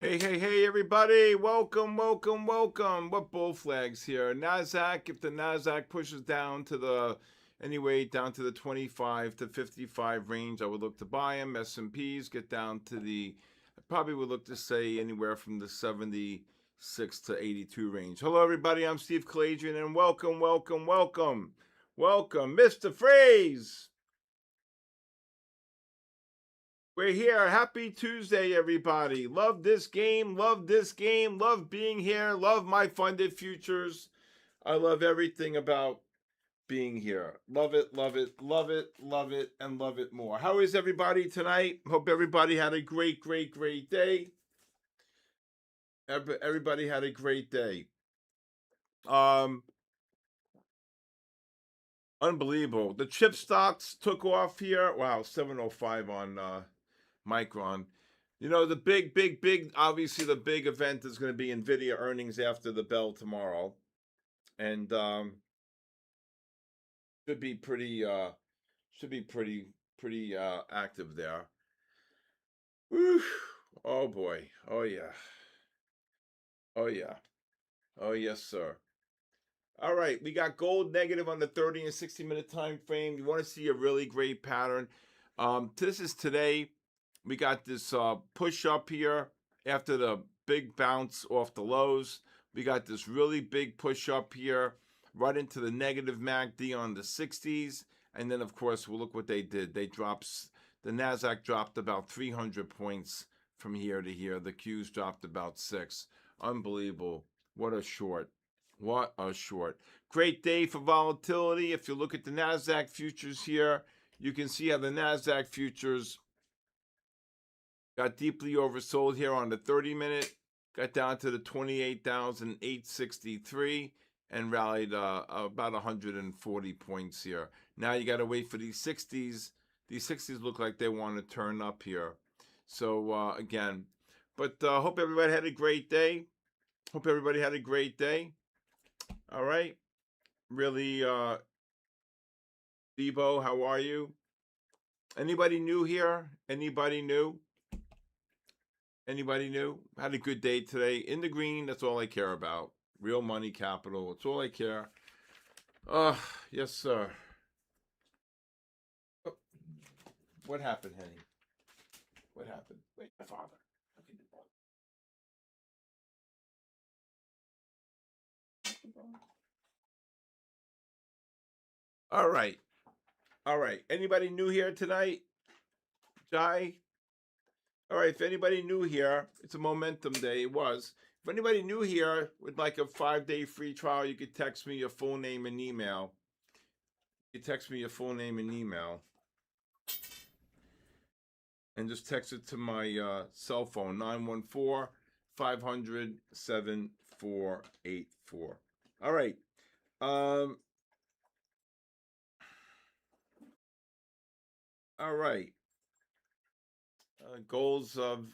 Hey, everybody. Welcome. What bull flags here? NASDAQ, if the NASDAQ pushes down to down to the 25 to 55 range, I would look to buy them. S&Ps get down to I probably would look to say anywhere from the 76 to 82 range. Hello, everybody. I'm Steve Kalayjian, and welcome, Mr. Phrase. We're here. Happy Tuesday, everybody. Love this game. Love being here. Love my funded futures. I love everything about being here. Love it, and love it more. How is everybody tonight? Hope everybody had a great day. Everybody had a great day. Unbelievable. The chip stocks took off here. Wow, 705 on Micron. You know, the big, obviously the big event is going to be NVIDIA earnings after the bell tomorrow. And should be pretty active there. Whew. Oh boy. Oh yeah. Oh yeah. Oh yes, sir. All right, we got gold negative on the 30 and 60-minute time frame. You want to see a really great pattern. This is today. We got this push up here after the big bounce off the lows. We got this really big push up here right into the negative MACD on the 60s. And then, of course, we'll look what they did. The NASDAQ dropped about 300 points from here to here. The Qs dropped about 6. Unbelievable. What a short. What a short. Great day for volatility. If you look at the NASDAQ futures here, you can see how the NASDAQ futures got deeply oversold here on the 30-minute, got down to the 28,863 and rallied about 140 points here. Now you got to wait for these 60s. These 60s look like they want to turn up here. So, again, but hope everybody had a great day. All right. Really, Debo, how are you? Anybody new here? Anybody new? Had a good day today. In the green, that's all I care about. Real money capital, that's all I care. Yes, sir. Oh, what happened, Henny? What happened? Wait, my father. All right. Anybody new here tonight? Jai? All right, if anybody new here, it's a momentum day. It was. If anybody new here would like a 5-day free trial, you could text me your full name and email. And just text it to my cell phone, 914-500-7484. All right. All right. Goals of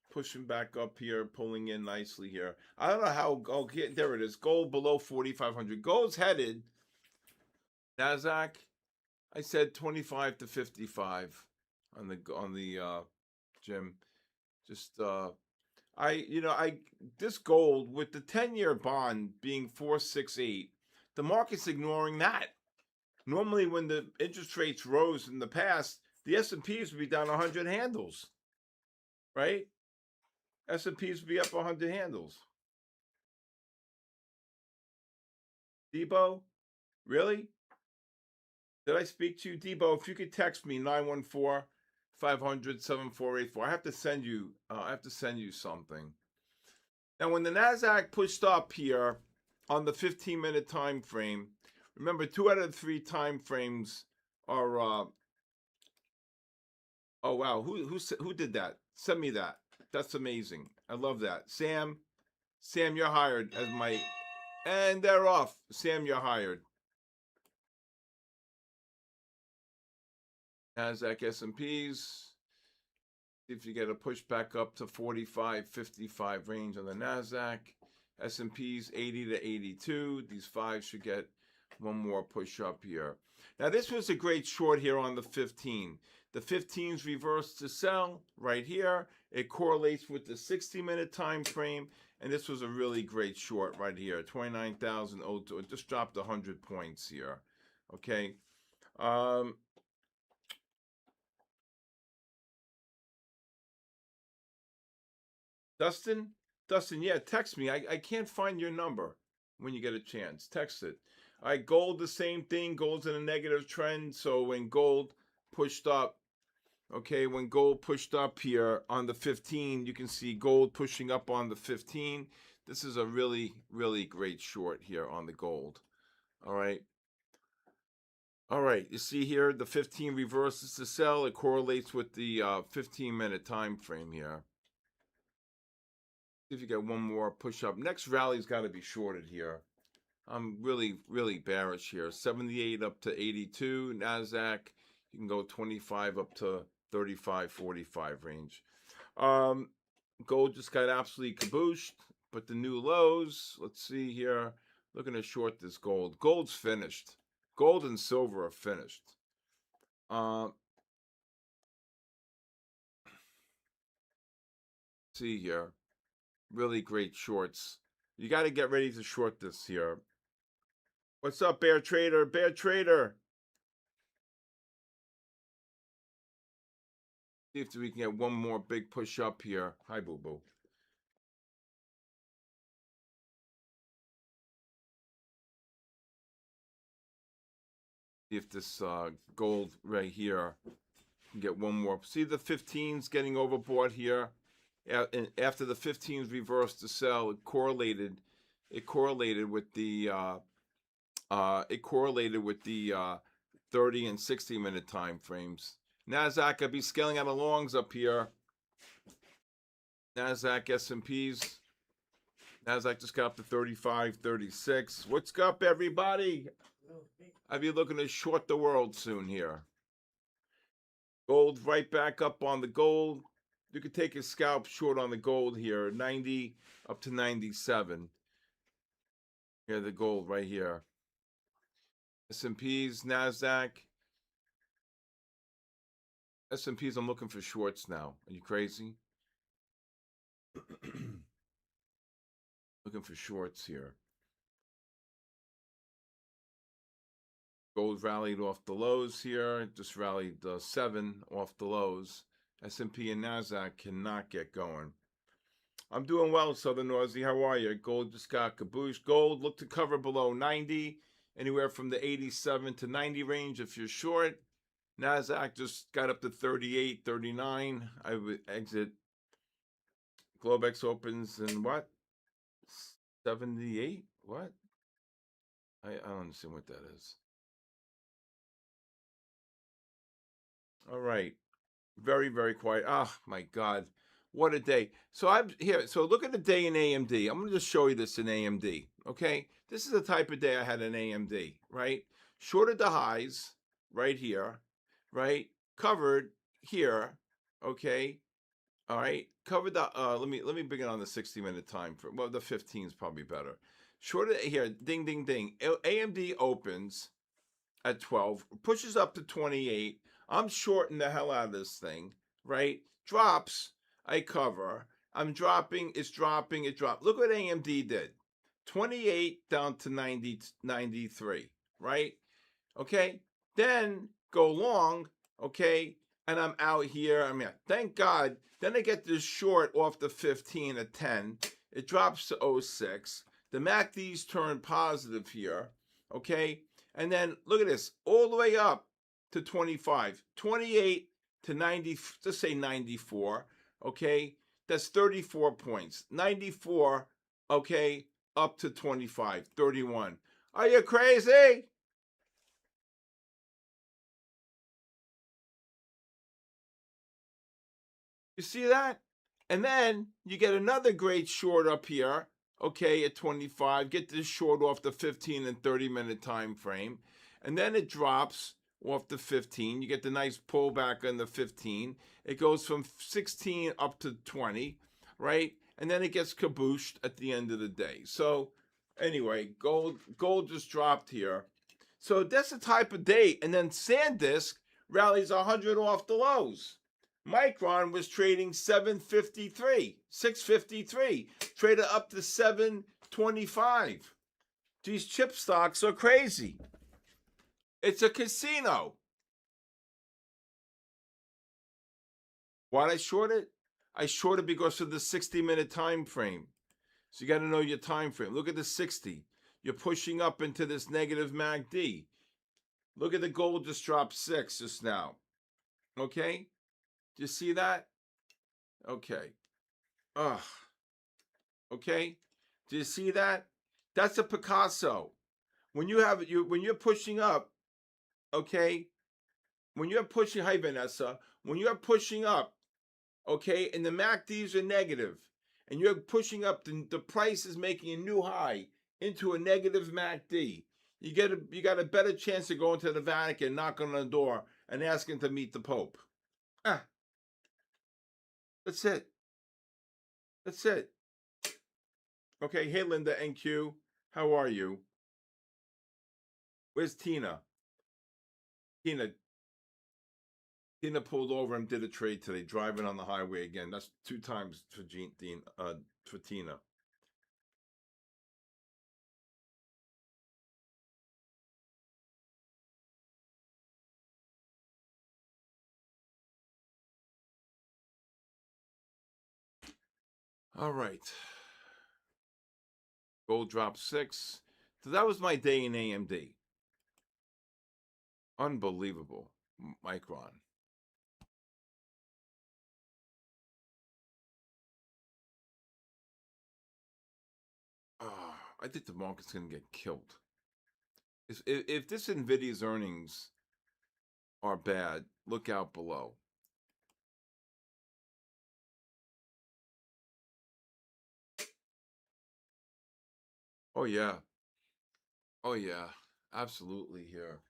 pushing back up here, pulling in nicely here. I don't know how. Oh, there it is. Gold below 4,500. Gold's headed. Nasdaq. I said 25 to 55 on the Jim. Just this gold with the 10-year bond being 468, the market's ignoring that. Normally, when the interest rates rose in the past, the S&Ps would be down 100 handles, right? S&Ps would be up 100 handles. Debo, really? Did I speak to you, Debo? If you could text me 914-500-7484. I have to send you something. Now, when the Nasdaq pushed up here on the 15-minute time frame, remember 2 out of the 3 time frames are. Oh wow, who did that? Send me that. That's amazing. I love that. Sam, you're hired as my. And they're off. Sam, you're hired. Nasdaq S&Ps. See if you get a push back up to 45, 55 range on the Nasdaq. S&Ps 80 to 82. These 5 should get one more push up here. Now this was a great short here on the 15. The 15's reversed to sell right here. It correlates with the 60-minute time frame, and this was a really great short right here. 29,002. It just dropped 100 points here. Okay. Dustin, yeah, text me. I can't find your number when you get a chance. Text it. All right, gold, the same thing. Gold's in a negative trend. So when gold pushed up, okay, when gold pushed up here on the 15, you can see gold pushing up on the 15. This is a really, really great short here on the gold. All right. All right, you see here, the 15 reverses to sell. It correlates with the 15-minute time frame here. See if you get one more push up. Next rally's got to be shorted here. I'm really, really bearish here. 78 up to 82. NASDAQ, you can go 25 up to 35, 45 range. Gold just got absolutely kabooshed, but the new lows, let's see here. Looking to short this gold. Gold's finished. Gold and silver are finished. See here. Really great shorts. You got to get ready to short this here. What's up, Bear Trader? Bear Trader. See if we can get one more big push up here. Hi, Boo Boo. See if this gold right here can get one more. See the 15s getting overbought here. And after the 15s reversed to sell, it correlated with the 30 and 60-minute time frames. NASDAQ could be scaling out of longs up here. NASDAQ, S&Ps. NASDAQ just got up to 35, 36. What's up, everybody? I'll be looking to short the world soon here. Gold right back up on the gold. You could take a scalp short on the gold here, 90 up to 97. Here, the gold right here. S&Ps, NASDAQ. S&Ps, I'm looking for shorts now. Are you crazy? Looking for shorts here. Gold rallied off the lows here. Just rallied 7 off the lows. S&P and NASDAQ cannot get going. I'm doing well, Southern Aussie. How are you? Gold just got kabooshed. Gold look to cover below 90. Anywhere from the 87 to 90 range if you're short. NASDAQ just got up to 38, 39. I would exit. Globex opens in what? 78? What? I don't understand what that is. All right. Very, very quiet. Oh, my God. What a day. So I'm here. So look at the day in AMD. I'm going to just show you this in AMD. Okay. This is the type of day I had in AMD, right? Shorted the highs right here, right? Covered here. Okay. All right. Covered the, let me begin on the 60-minute time frame. Well, the 15 is probably better. Shorted here. Ding, ding, ding. AMD opens at 12, pushes up to 28. I'm shorting the hell out of this thing, right? Drops, I cover. I'm dropping, it's dropping, it dropped. Look what AMD did. 28 down to 90, 93, right? Okay. Then go long, okay? And I'm out here. I mean, thank God. Then I get this short off the 15 at 10. It drops to 06. The MACDs turn positive here, okay? And then look at this, all the way up to 25, 28 to 90, just say 94, okay? That's 34 points. 94, okay, up to 25, 31. Are you crazy? You see that? And then you get another great short up here, okay, at 25. Get this short off the 15 and 30-minute time frame. And then it drops off the 15. You get the nice pullback on the 15. It goes from 16 up to 20, right? And then it gets kabooshed at the end of the day. So anyway, gold just dropped here. So that's the type of day. And then SanDisk rallies 100 off the lows. Micron was trading 753, 653, traded up to 725. These chip stocks are crazy. It's a casino. Why did I short it? I short it because of the 60-minute time frame. So you got to know your time frame. Look at the 60. You're pushing up into this negative MACD. Look at the gold just dropped 6 just now. Okay? Do you see that? Okay. Ugh. Okay? Do you see that? That's a Picasso. When you're pushing up, okay? When you're pushing, hi Vanessa, when you're pushing up, okay, and the MACDs are negative, and you're pushing up, the price is making a new high into a negative MACD. You got a better chance of going to the Vatican, knocking on the door, and asking to meet the Pope. That's it. That's it. Okay, hey Linda NQ, how are you? Where's Tina? Tina pulled over and did a trade today, driving on the highway again. That's 2 times for for Tina. All right. Gold dropped 6. So that was my day in AMD. Unbelievable. Micron. I think the market's going to get killed. If this NVIDIA's earnings are bad, look out below. Oh, yeah. Oh, yeah. Absolutely here.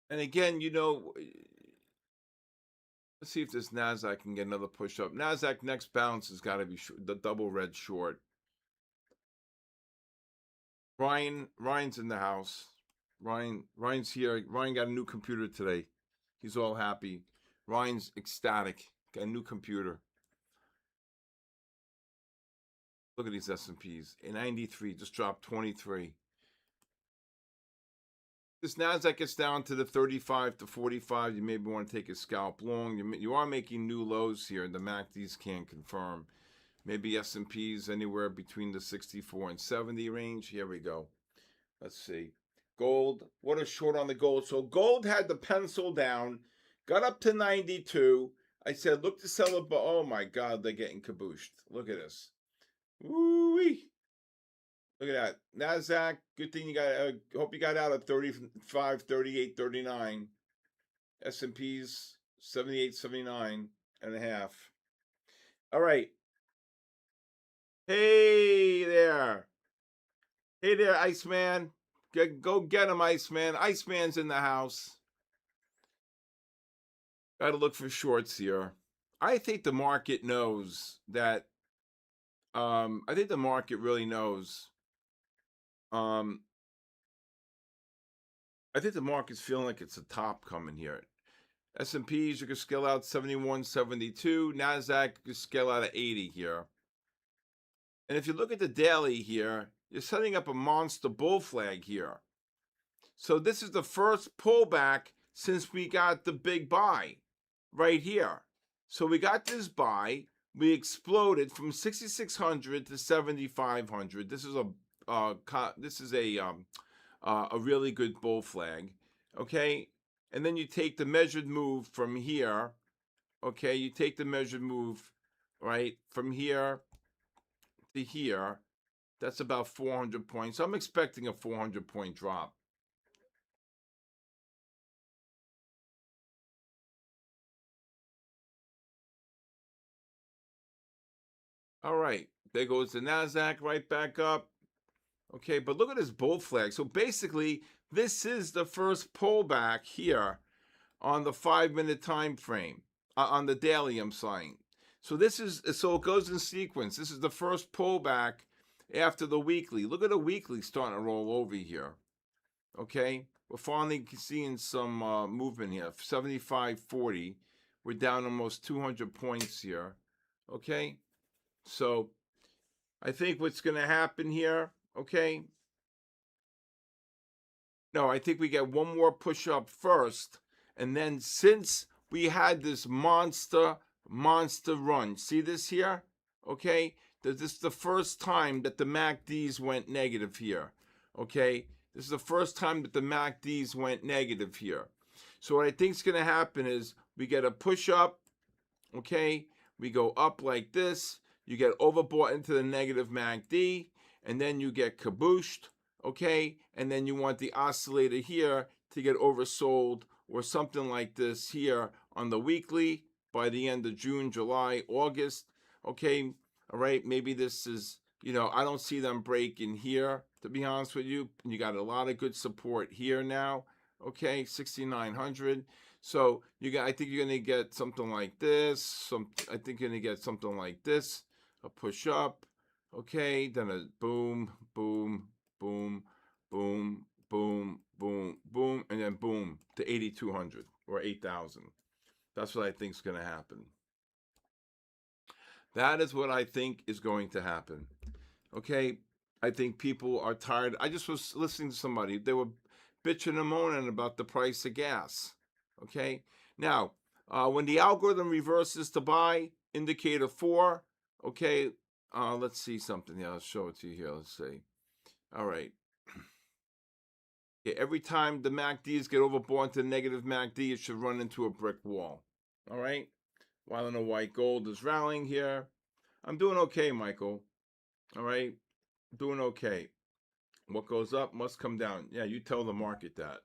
And again, let's see if this NASDAQ can get another push up. NASDAQ next bounce has got to be the double red short. Ryan's in the house. Ryan's here. Ryan got a new computer today. He's all happy. Ryan's ecstatic. Got a new computer. Look at these S&Ps. A 93 just dropped 23. This NASDAQ gets down to the 35 to 45. You maybe want to take a scalp long. You are making new lows here. The MACDs can't confirm. Maybe S&Ps anywhere between the 64 and 70 range. Here we go. Let's see. Gold. What a short on the gold. So gold had the pencil down. Got up to 92. I said, look to sell it. But oh my God, they're getting kabooshed. Look at this. Woo-wee. Look at that. NASDAQ, good thing you got, hope you got out at 35, 38, 39. S&Ps, 78, 79 and a half. All right. Hey there. Hey there, Iceman. Go get him, Iceman. Iceman's in the house. Got to look for shorts here. I think the market knows that. I think the market really knows. I think the market's feeling like it's a top coming here. S&Ps, you can scale out 71, 72. NASDAQ, you can scale out at 80 here. And if you look at the daily here, you're setting up a monster bull flag here. So this is the first pullback since we got the big buy right here. So we got this buy. We exploded from 6,600 to 7,500. This is a really good bull flag, okay? And then you take the measured move from here, okay? You take the measured move, right, from here to here. That's about 400 points. I'm expecting a 400-point drop. All right, there goes the NASDAQ right back up. Okay, but look at this bull flag. So basically, this is the first pullback here on the 5-minute time frame, on the daily, I'm saying. So it goes in sequence. This is the first pullback after the weekly. Look at the weekly starting to roll over here. Okay, we're finally seeing some movement here. 75.40. We're down almost 200 points here. Okay, so I think what's going to happen here, okay? No, I think we get one more push up first. And then since we had this monster run, see this here? Okay, this is the first time that the MACDs went negative here. Okay, this is the first time that the MACDs went negative here. So what I think is going to happen is we get a push up. Okay, we go up like this. You get overbought into the negative MACD, and then you get kabooshed. Okay, and then you want the oscillator here to get oversold or something like this here on the weekly by the end of June, July, August. Okay, all right, maybe this is, I don't see them breaking here, to be honest with you. You got a lot of good support here now. Okay, 6,900. So I think you're gonna get something like this. I think you're gonna get something like this, a push up. Okay, then a boom, boom, boom, boom, boom, boom, boom, and then boom to 8,200 or 8,000. That's what I think is going to happen. That is what I think is going to happen. Okay, I think people are tired. I just was listening to somebody. They were bitching and moaning about the price of gas. Okay, now when the algorithm reverses to buy, indicator 4. Okay, let's see something. Yeah, I'll show it to you here. Let's see. All right. Yeah, every time the MACDs get overbought into negative MACD, it should run into a brick wall. All right. While in the white gold is rallying here, I'm doing okay, Michael. All right, doing okay. What goes up must come down. Yeah, you tell the market that.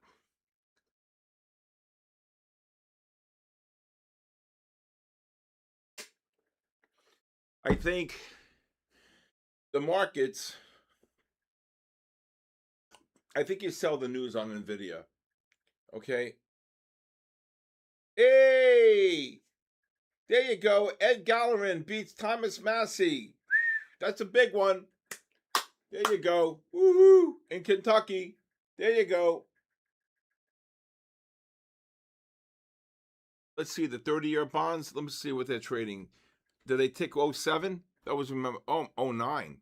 I think the markets. I think you sell the news on Nvidia. Okay. Hey, there you go. Ed Gallerin beats Thomas Massey. That's a big one. There you go. Woohoo! In Kentucky. There you go. Let's see the 30-year bonds. Let me see what they're trading. Did they tick 07? That was, remember, 09.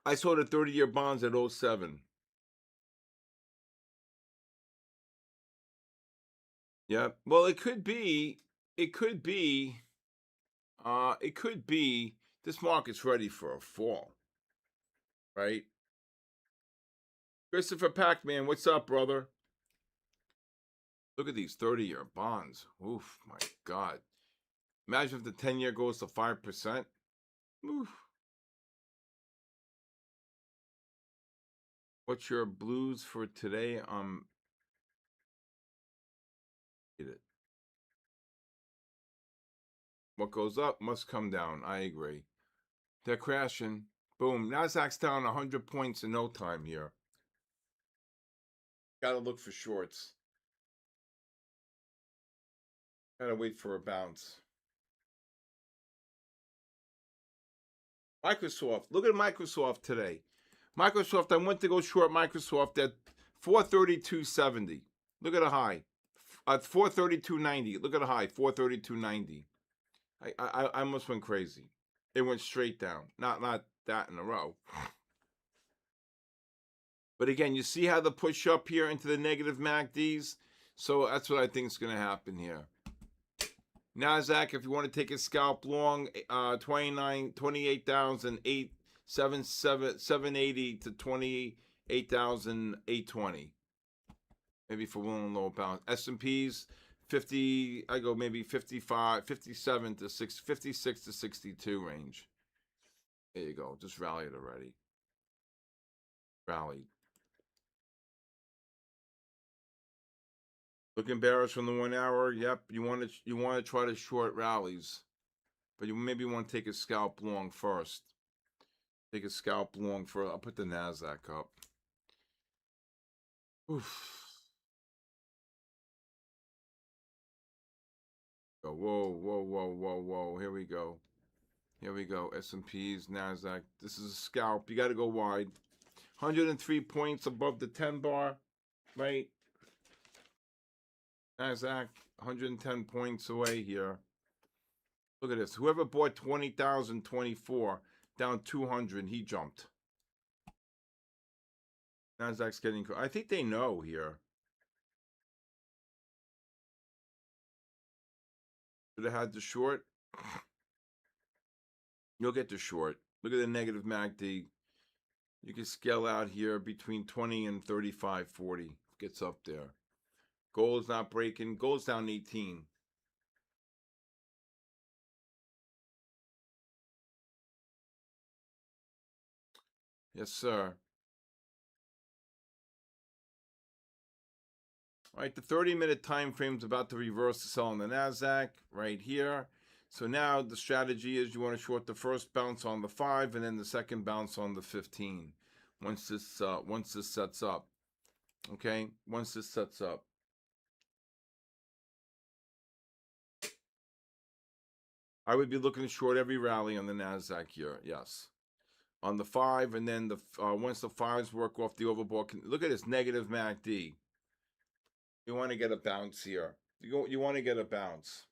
I saw the 30-year bonds at 07. Yeah. Well, it could be. It could be. It could be. This market's ready for a fall, right? Christopher Pac-Man, what's up, brother? Look at these 30-year bonds. Oof, my God. Imagine if the 10-year goes to 5%. Oof. What's your blues for today? Get it. What goes up must come down. I agree. They're crashing. Boom. Nasdaq's down 100 points in no time here. Gotta look for shorts. Gotta wait for a bounce. Microsoft. Look at Microsoft today. Microsoft, I went to go short Microsoft at 432.70. Look at a high. At 432.90. Look at a high. 432.90. I almost went crazy. It went straight down. Not that in a row. But again, you see how the push up here into the negative MACDs? So that's what I think is going to happen here. Nasdaq, if you want to take a scalp long, 28,780 to 28,820. Maybe for willing low bounce. S&P's 50, I go maybe 55, 57 to 56 to 62 range. There you go. Just rallied already. Rallied. Looking bearish from the 1 hour. Yep, you want to try to short rallies, but you maybe want to take a scalp long first. Take a scalp long first. I'll put the Nasdaq up. Oof. Whoa, whoa, whoa, whoa, whoa. Here we go. Here we go. S&P's, Nasdaq. This is a scalp. You got to go wide. 103 points above the 10 bar, right? NASDAQ, 110 points away here. Look at this. Whoever bought 20,024 down 200, he jumped. NASDAQ's getting, I think they know here. Should have had the short. You'll get the short. Look at the negative MACD. You can scale out here between 20 and 35.40. Gets up there. Gold's not breaking. Gold's down 18. Yes, sir. All right, the 30-minute time frame is about to reverse the sell on the NASDAQ right here. So now the strategy is you want to short the first bounce on the 5 and then the second bounce on the 15. Once this sets up. Okay? Once this sets up. I would be looking to short every rally on the NASDAQ here. Yes. On the 5, and then the once the 5s work off the overbought, look at this negative MACD. You want to get a bounce here. You want to get a bounce.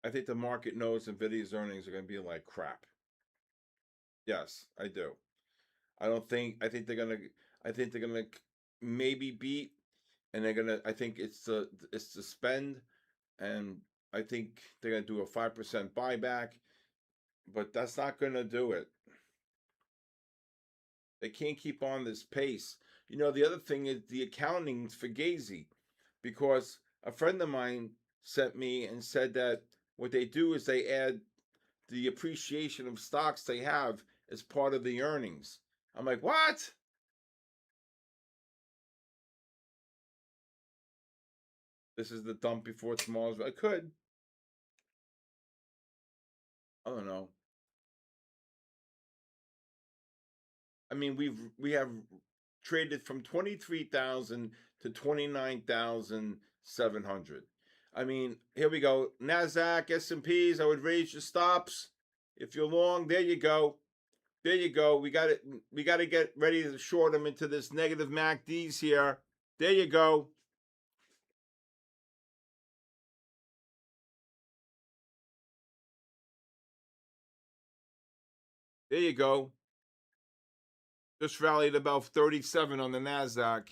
I think the market knows Nvidia's earnings are going to be like crap. Yes, I do. I think they're gonna maybe beat, and I think it's the spend, and I think they're gonna do a 5% buyback, but that's not gonna do it. They can't keep on this pace. You know, the other thing is the accounting's fugazi, because a friend of mine sent me and said that what they do is they add the appreciation of stocks they have as part of the earnings. I'm like, what? This is the dump before tomorrow's. I could. I don't know. I mean, we have traded from 23,000 to 29,700. I mean, here we go. NASDAQ, S&Ps, I would raise your stops. If you're long, there you go. There you go. We got to get ready to short them into this negative MACDs here. There you go. There you go. Just rallied about 37 on the NASDAQ.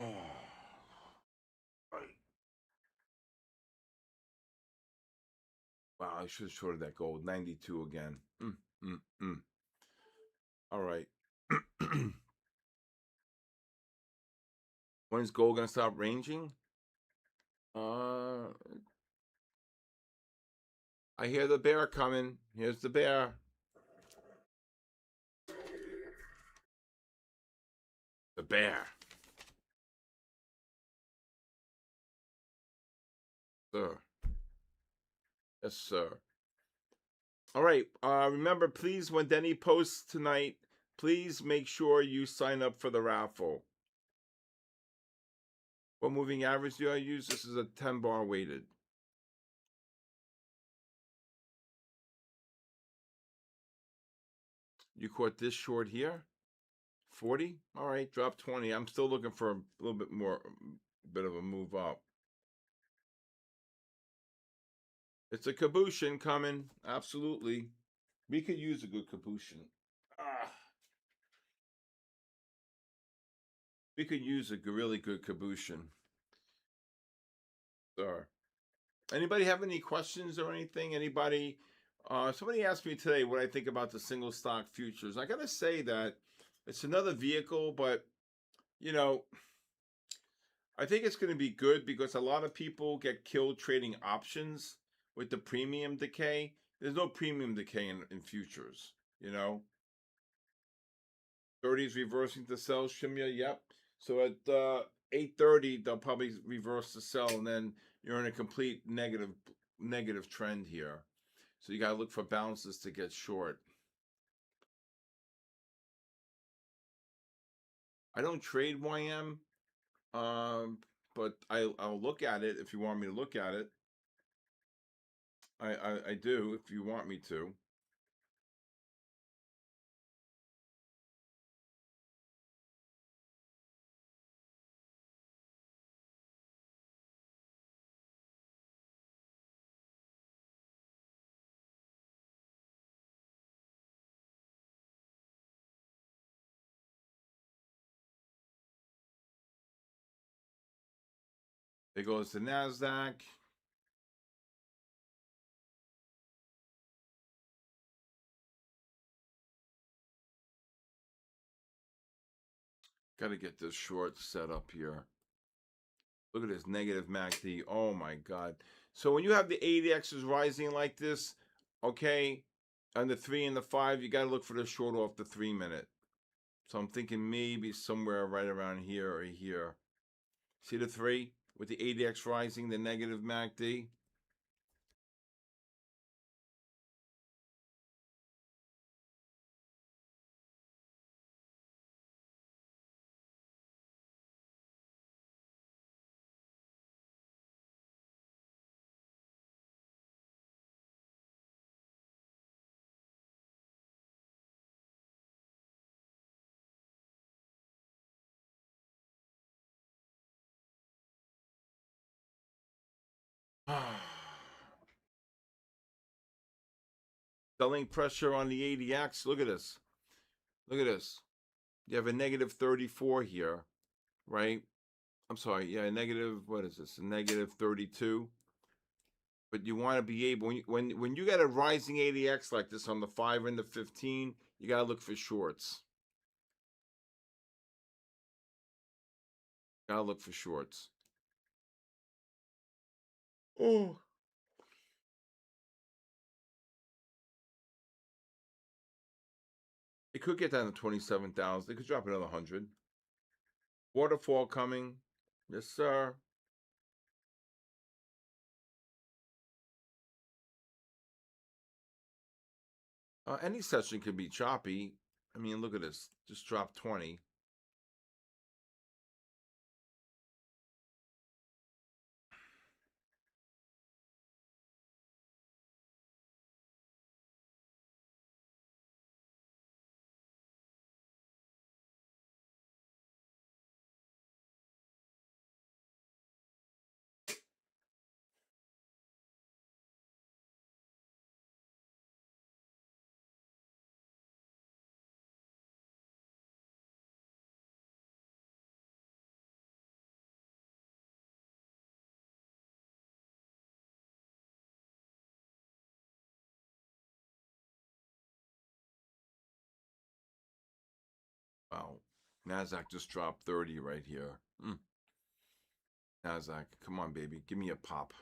Oh, right. Wow, I should have shorted that gold. 92 again. All right. When is gold going to stop ranging? I hear the bear coming. Here's the bear. The bear. Sir. Yes, sir. All right. Remember, please, when Denny posts tonight, please make sure you sign up for the raffle. What moving average do I use? This is a 10 bar weighted. You caught this short here? 40? All right, drop 20. I'm still looking for a little bit more, bit of a move up. It's a cabooshin coming. Absolutely. We could use a good cabooshin. We could use a really good cabooshin. Sir. Anybody have any questions or anything? Anybody? Somebody asked me today what I think about the single stock futures. I gotta say that it's another vehicle, but you know, I think it's going to be good because a lot of people get killed trading options with the premium decay. There's no premium decay in futures, you know. 30 is reversing to sell, Shimya. Yep. So at 8:30, they'll probably reverse the sell, and then you're in a complete negative trend here. So you got to look for bounces to get short. I don't trade YM, but I'll look at it if you want me to look at it. I do if you want me to. There goes the NASDAQ. Got to get this short set up here. Look at this negative MACD. Oh my God. So when you have the ADXs rising like this, okay, on the 3 and the 5, you got to look for the short off the 3-minute. So I'm thinking maybe somewhere right around here or here. See the 3 with the ADX rising, the negative MACD? Selling pressure on the ADX. Look at this. Look at this. You have a negative 34 here, right? I'm sorry. Yeah, negative, what is this? A negative 32. But you want to be able, when you got a rising ADX like this on the 5 and the 15, you got to look for shorts. Got to look for shorts. Oh. It could get down to 27,000. It could drop another 100. Waterfall coming. Yes, sir. Any session could be choppy. I mean, look at this. Just dropped 20. Wow. NASDAQ just dropped 30 right here. NASDAQ, come on, baby. Give me a pop.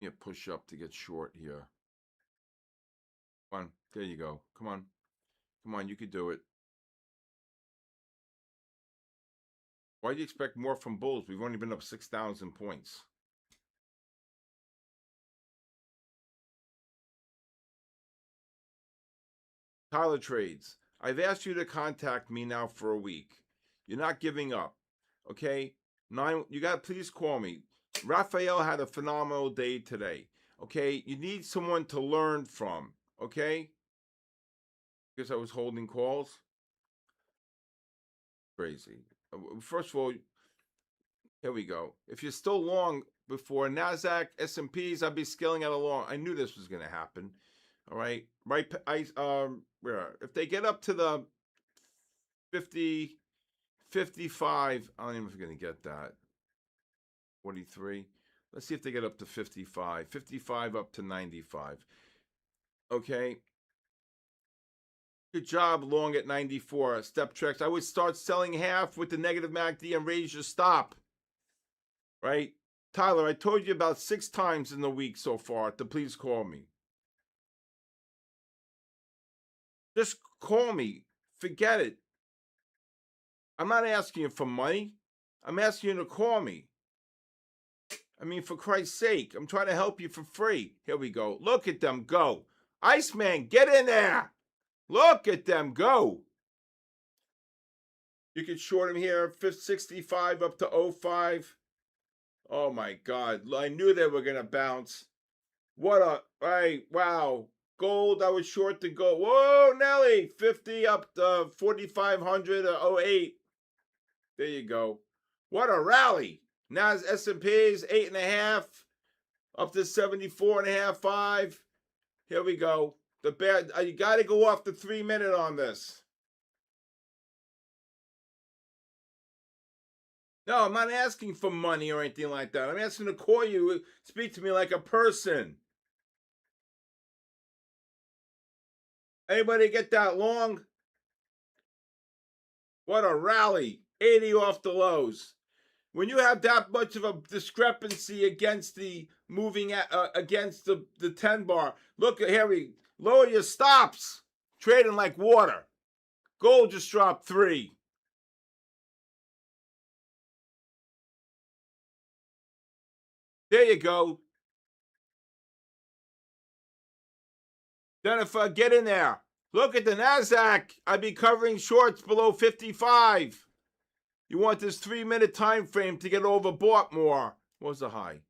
Give me a push up to get short here. Come on. There you go. Come on. Come on. You could do it. Why do you expect more from bulls? We've only been up 6,000 points. Tyler Trades. I've asked you to contact me now for a week. You're not giving up. Okay? You got to please call me. Raphael had a phenomenal day today. Okay? You need someone to learn from. Okay? Because I was holding calls. Crazy. First of all, here we go. If you're still long before NASDAQ, S&Ps, I'd be scaling out along. I knew this was going to happen. All right. Right. If they get up to the 50, 55, I don't even know if we're going to get that. 43. Let's see if they get up to 55. 55 up to 95. Okay. Good job, long at 94. Step tracks. I would start selling half with the negative MACD and raise your stop. Right? Tyler, I told you about 6 times in the week so far to please call me. Just call me. Forget it. I'm not asking you for money. I'm asking you to call me. I mean, for Christ's sake, I'm trying to help you for free. Here we go. Look at them go. Iceman, get in there. Look at them go. You can short him here, 65 up to 05. Oh my God. I knew they were going to bounce. What a, right, wow. Gold, I was short the gold. Whoa, Nelly, 50 up to 4,500 08. There you go. What a rally. Now S&P's 8.5 up to 74.5, 5. Here we go. The bad, you got to go off the 3-minute on this. No, I'm not asking for money or anything like that. I'm asking to call you, speak to me like a person. Anybody get that long? What a rally. 80 off the lows. When you have that much of a discrepancy against the moving against the 10 bar, look at Harry, lower your stops. Trading like water. Gold just dropped 3. There you go. Jennifer, get in there. Look at the NASDAQ. I'd be covering shorts below 55. You want this 3-minute time frame to get overbought more. What was the high?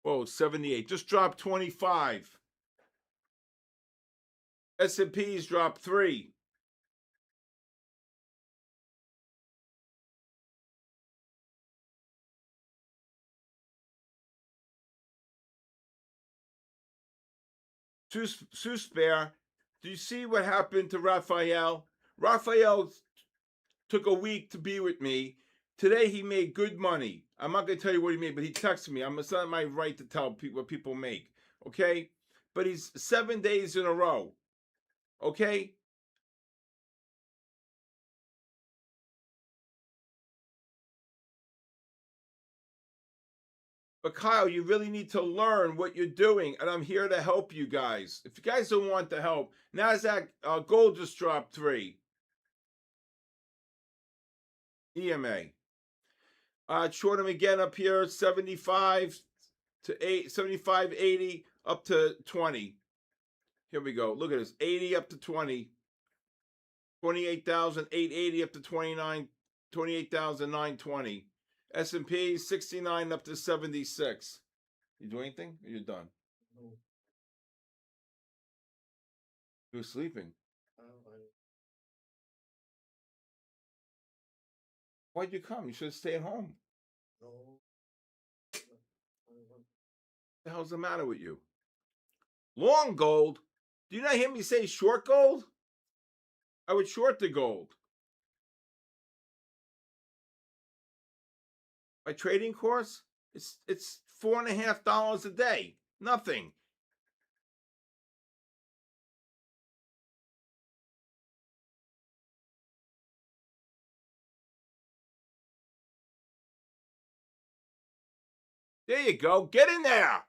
Whoa, 78. Just dropped 25. S&P's dropped 3. Seuss Bear, do you see what happened to Raphael? Raphael took a week to be with me. Today he made good money. I'm not going to tell you what he made, but he texted me. It's not my right to tell people what people make, okay? But he's 7 days in a row, okay? But Kyle, you really need to learn what you're doing, and I'm here to help you guys. If you guys don't want the help, NASDAQ gold just dropped 3. EMA. Short him again up here, 75 to 8, 75, 80 up to 20. Here we go. Look at this, 80 up to 20. 28,880 up to 29, 28,920. S&P 69 up to 76. You do anything? Or you're done? No. You were sleeping. Why'd you come? You should have stayed home. No. What the hell's the matter with you? Long gold? Do you not hear me say short gold? I would short the gold. My trading course? It's $4.50 a day. Nothing. There you go. Get in there.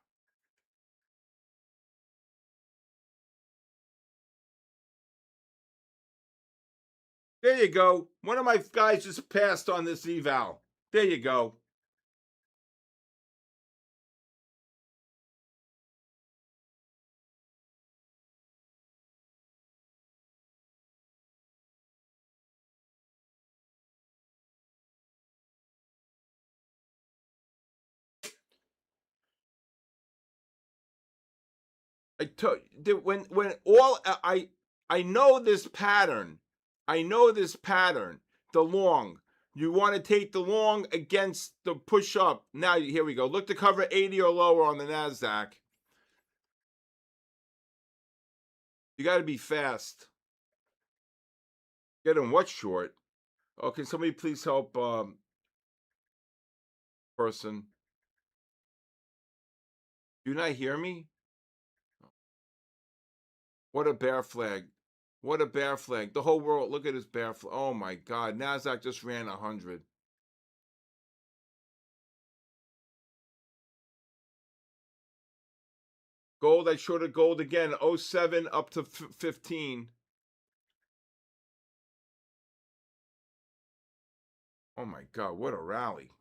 There you go. One of my guys just passed on this eval. There you go. I told when all I know this pattern. I know this pattern. The long. You want to take the long against the push up. Now here we go. Look to cover 80 or lower on the NASDAQ. You got to be fast. Get in what short? Oh, can somebody please help person? Do you not hear me? What a bear flag. What a bear flag. The whole world, look at this bear flag. Oh my God. NASDAQ just ran 100. Gold, I shorted gold again. 07 up to 15. Oh my God, what a rally.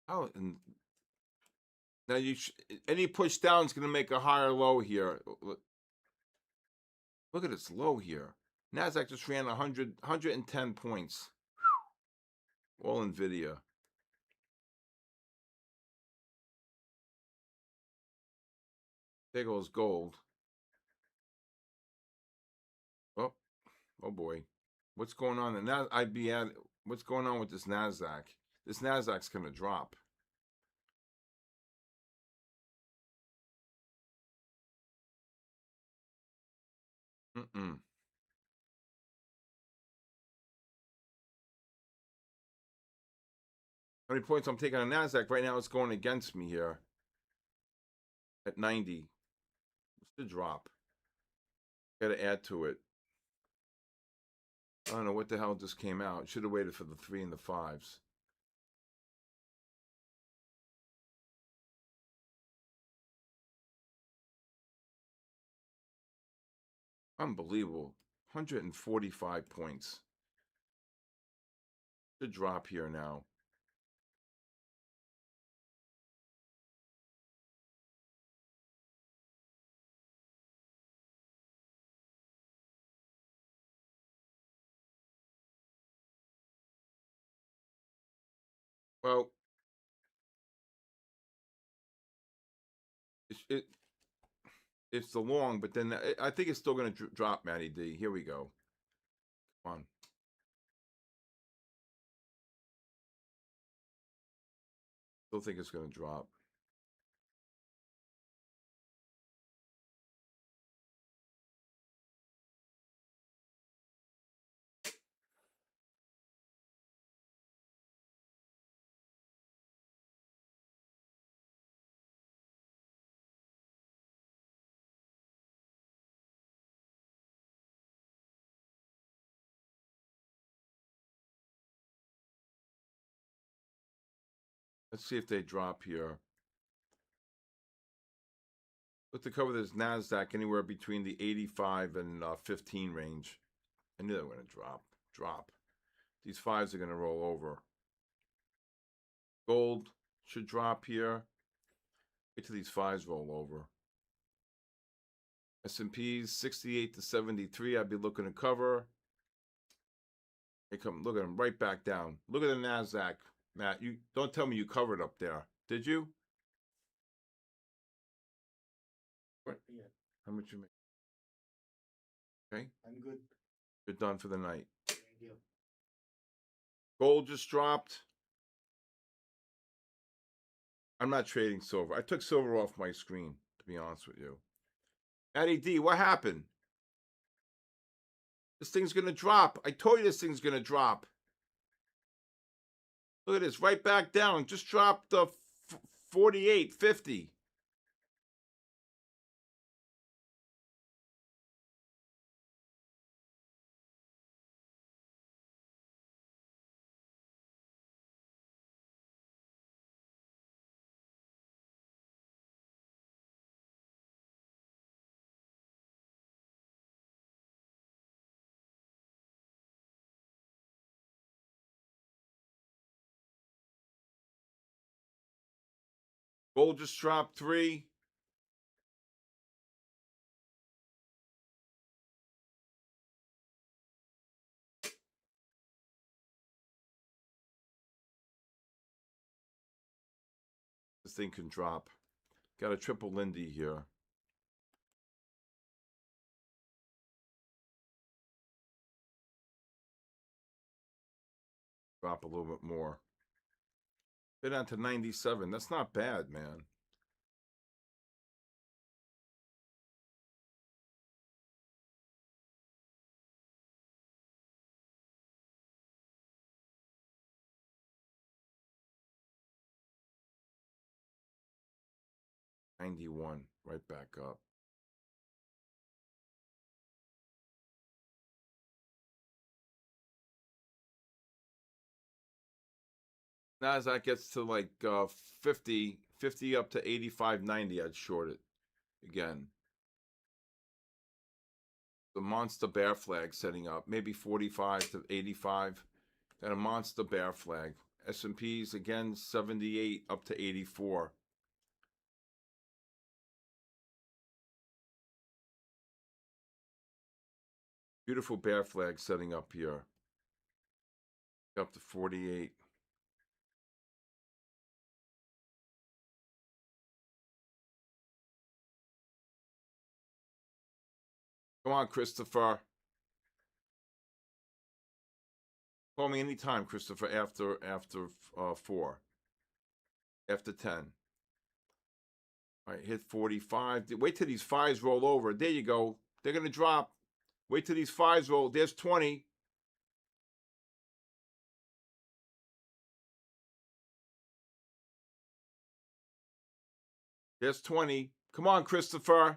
Oh, and now any push down is going to make a higher low here. Look at this low here. Nasdaq just ran 110 points. All NVIDIA. There goes gold. Oh, oh boy. What's going on? And now what's going on with this Nasdaq? This Nasdaq's going to drop. Mm-mm. How many points I'm taking on Nasdaq right now? It's going against me here at 90. It's the drop. Got to add to it. I don't know what the hell just came out. Should have waited for the 3 and the 5s. Unbelievable. 145 points. The drop here now. Well, it's the long, but then I think it's still going to drop, Matty D. Here we go. Come on. Still think it's going to drop. Let's see if they drop here. Look to cover this Nasdaq anywhere between the 85 and 15 range. I knew they were going to drop. Drop. These 5s are going to roll over. Gold should drop here. Wait till these 5s roll over. S&P's 68 to 73. I'd be looking to cover. They come. Look at them right back down. Look at the Nasdaq, Matt. You don't tell me you covered up there. Did you? What? Yeah. How much you make? Okay. I'm good. You're done for the night. Thank you. Gold just dropped. I'm not trading silver. I took silver off my screen, to be honest with you. Matty D, what happened? This thing's going to drop. I told you this thing's going to drop. Look at this. Right back down. Just dropped 48.50. Gold just dropped 3. This thing can drop. Got a triple Lindy here. Drop a little bit more. Get down to 97. That's not bad, man. $91. Right back up. Nasdaq gets to like 50 up to 85.90. I'd short it again. The monster bear flag setting up. Maybe 45 to 85. Got a monster bear flag. S&P's again 78 up to 84. Beautiful bear flag setting up here. Up to 48. Come on, Christopher. Call me anytime, Christopher, after 4. After 10. All right, hit 45. Wait till these 5s roll over. There you go. They're going to drop. Wait till these 5s roll. There's 20. There's 20. Come on, Christopher.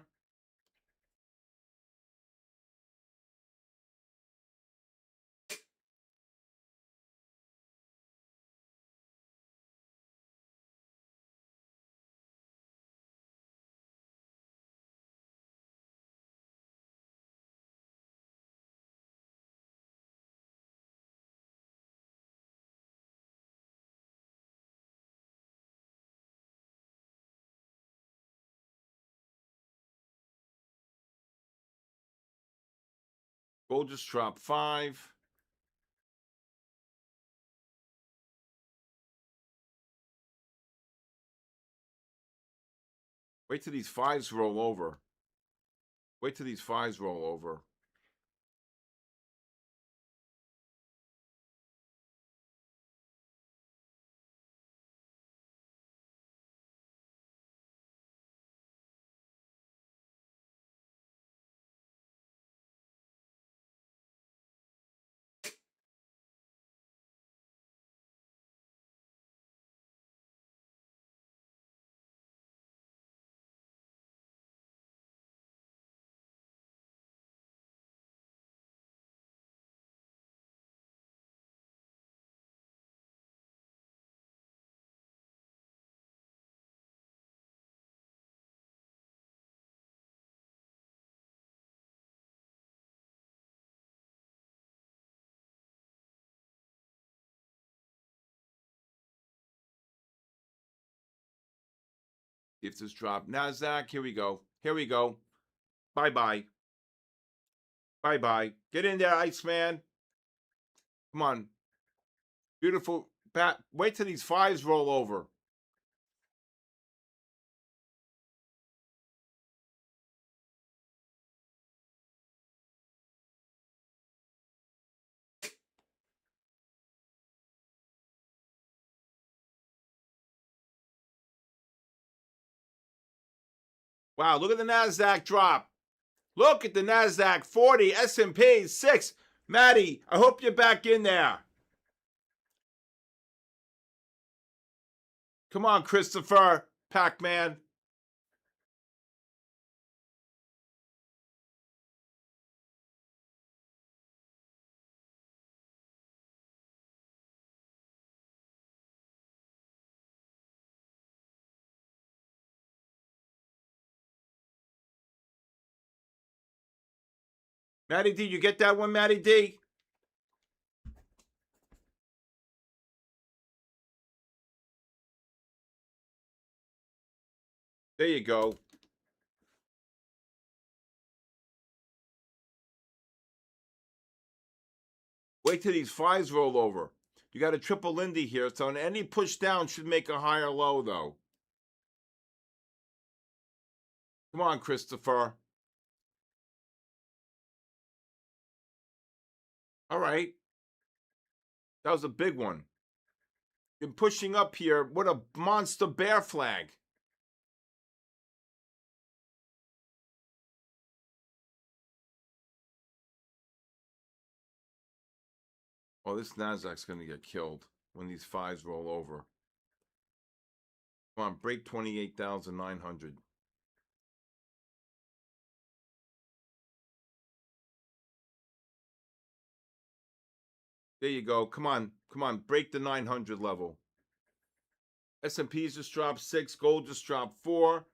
Gold just dropped 5. Wait till these 5s roll over. Wait till these 5s roll over. If this drop, NASDAQ, here we go. Here we go. Bye-bye. Bye-bye. Get in there, Iceman. Come on. Beautiful. Wait till these 5s roll over. Wow, look at the NASDAQ drop. Look at the NASDAQ 40, S&P 6. Maddie, I hope you're back in there. Come on, Christopher, Pac-Man. Maddie D, you get that one, Maddie D? There you go. Wait till these 5s roll over. You got a triple Lindy here, so any push down should make a higher low, though. Come on, Christopher. All right. That was a big one. Been pushing up here. What a monster bear flag. Oh, this NASDAQ's going to get killed when these 5s roll over. Come on, break 28,900. There you go. Come on. Come on. Break the 900 level. S&P's just dropped 6. Gold just dropped 4.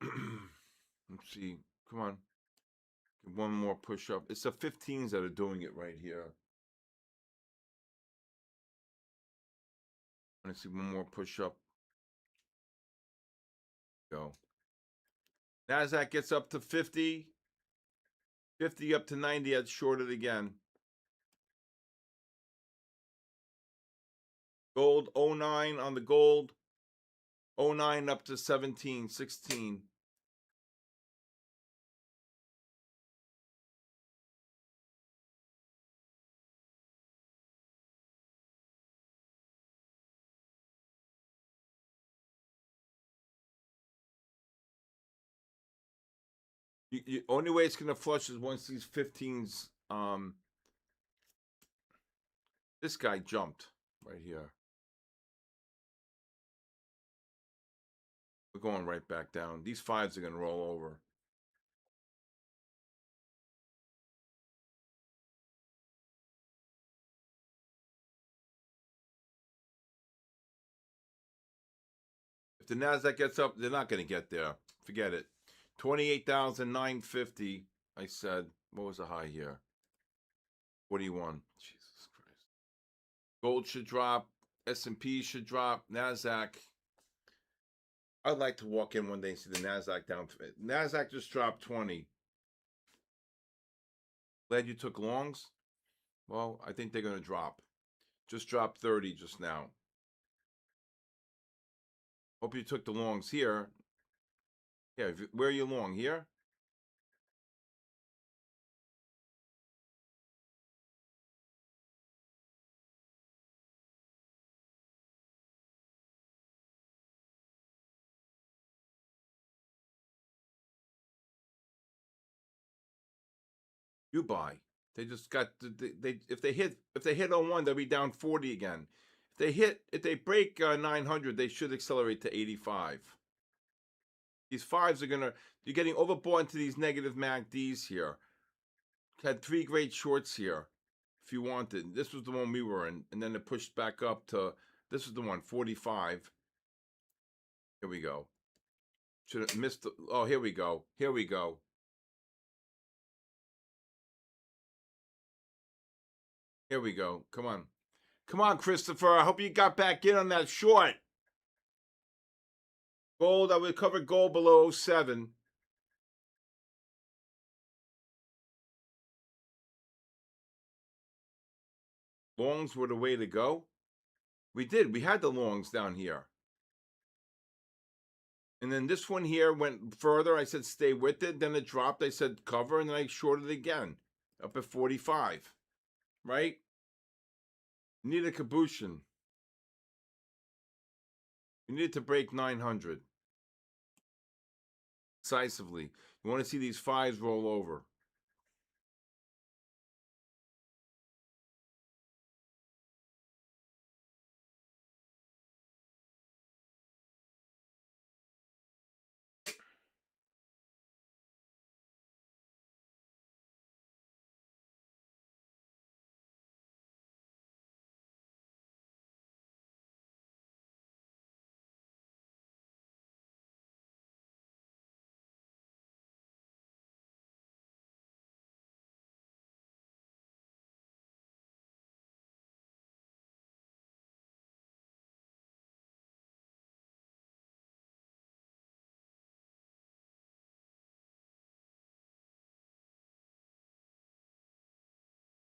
Let's see. Come on. One more push up. It's the 15s that are doing it right here. Let's see one more push up. Go. NASDAQ gets up to 50. 50 up to 90. That's shorted again. Gold 09 on the gold. 09 up to 17, 16. Only way it's going to flush is once these 15s. This guy jumped right here. We're going right back down. These 5s are going to roll over. If the NASDAQ gets up, they're not going to get there. Forget it. 28,950. I said, what was the high here? 41. Jesus Christ. Gold should drop. S&P should drop. NASDAQ. I'd like to walk in one day and see the NASDAQ down. NASDAQ just dropped 20. Glad you took longs. Well, I think they're going to drop. Just dropped 30 just now. Hope you took the longs here. Yeah, where are you long? Here? You buy. They just got they if they hit on 1, they'll be down 40 again. If they break 900, they should accelerate to 85. These 5s are you're getting overbought into these negative MACDs here. Had 3 great shorts here. If you wanted, this was the one we were in, and then it pushed back up to this was the one 45. Here we go. Should have missed. Oh, here we go. Here we go. Here we go. Come on. Come on, Christopher. I hope you got back in on that short. Gold, I would cover gold below 07. Longs were the way to go. We did. We had the longs down here. And then this one here went further. I said stay with it. Then it dropped. I said cover, and then I shorted again up at 45. Right? You need a cabooshin. You needed to break 900. Decisively. You want to see these 5s roll over.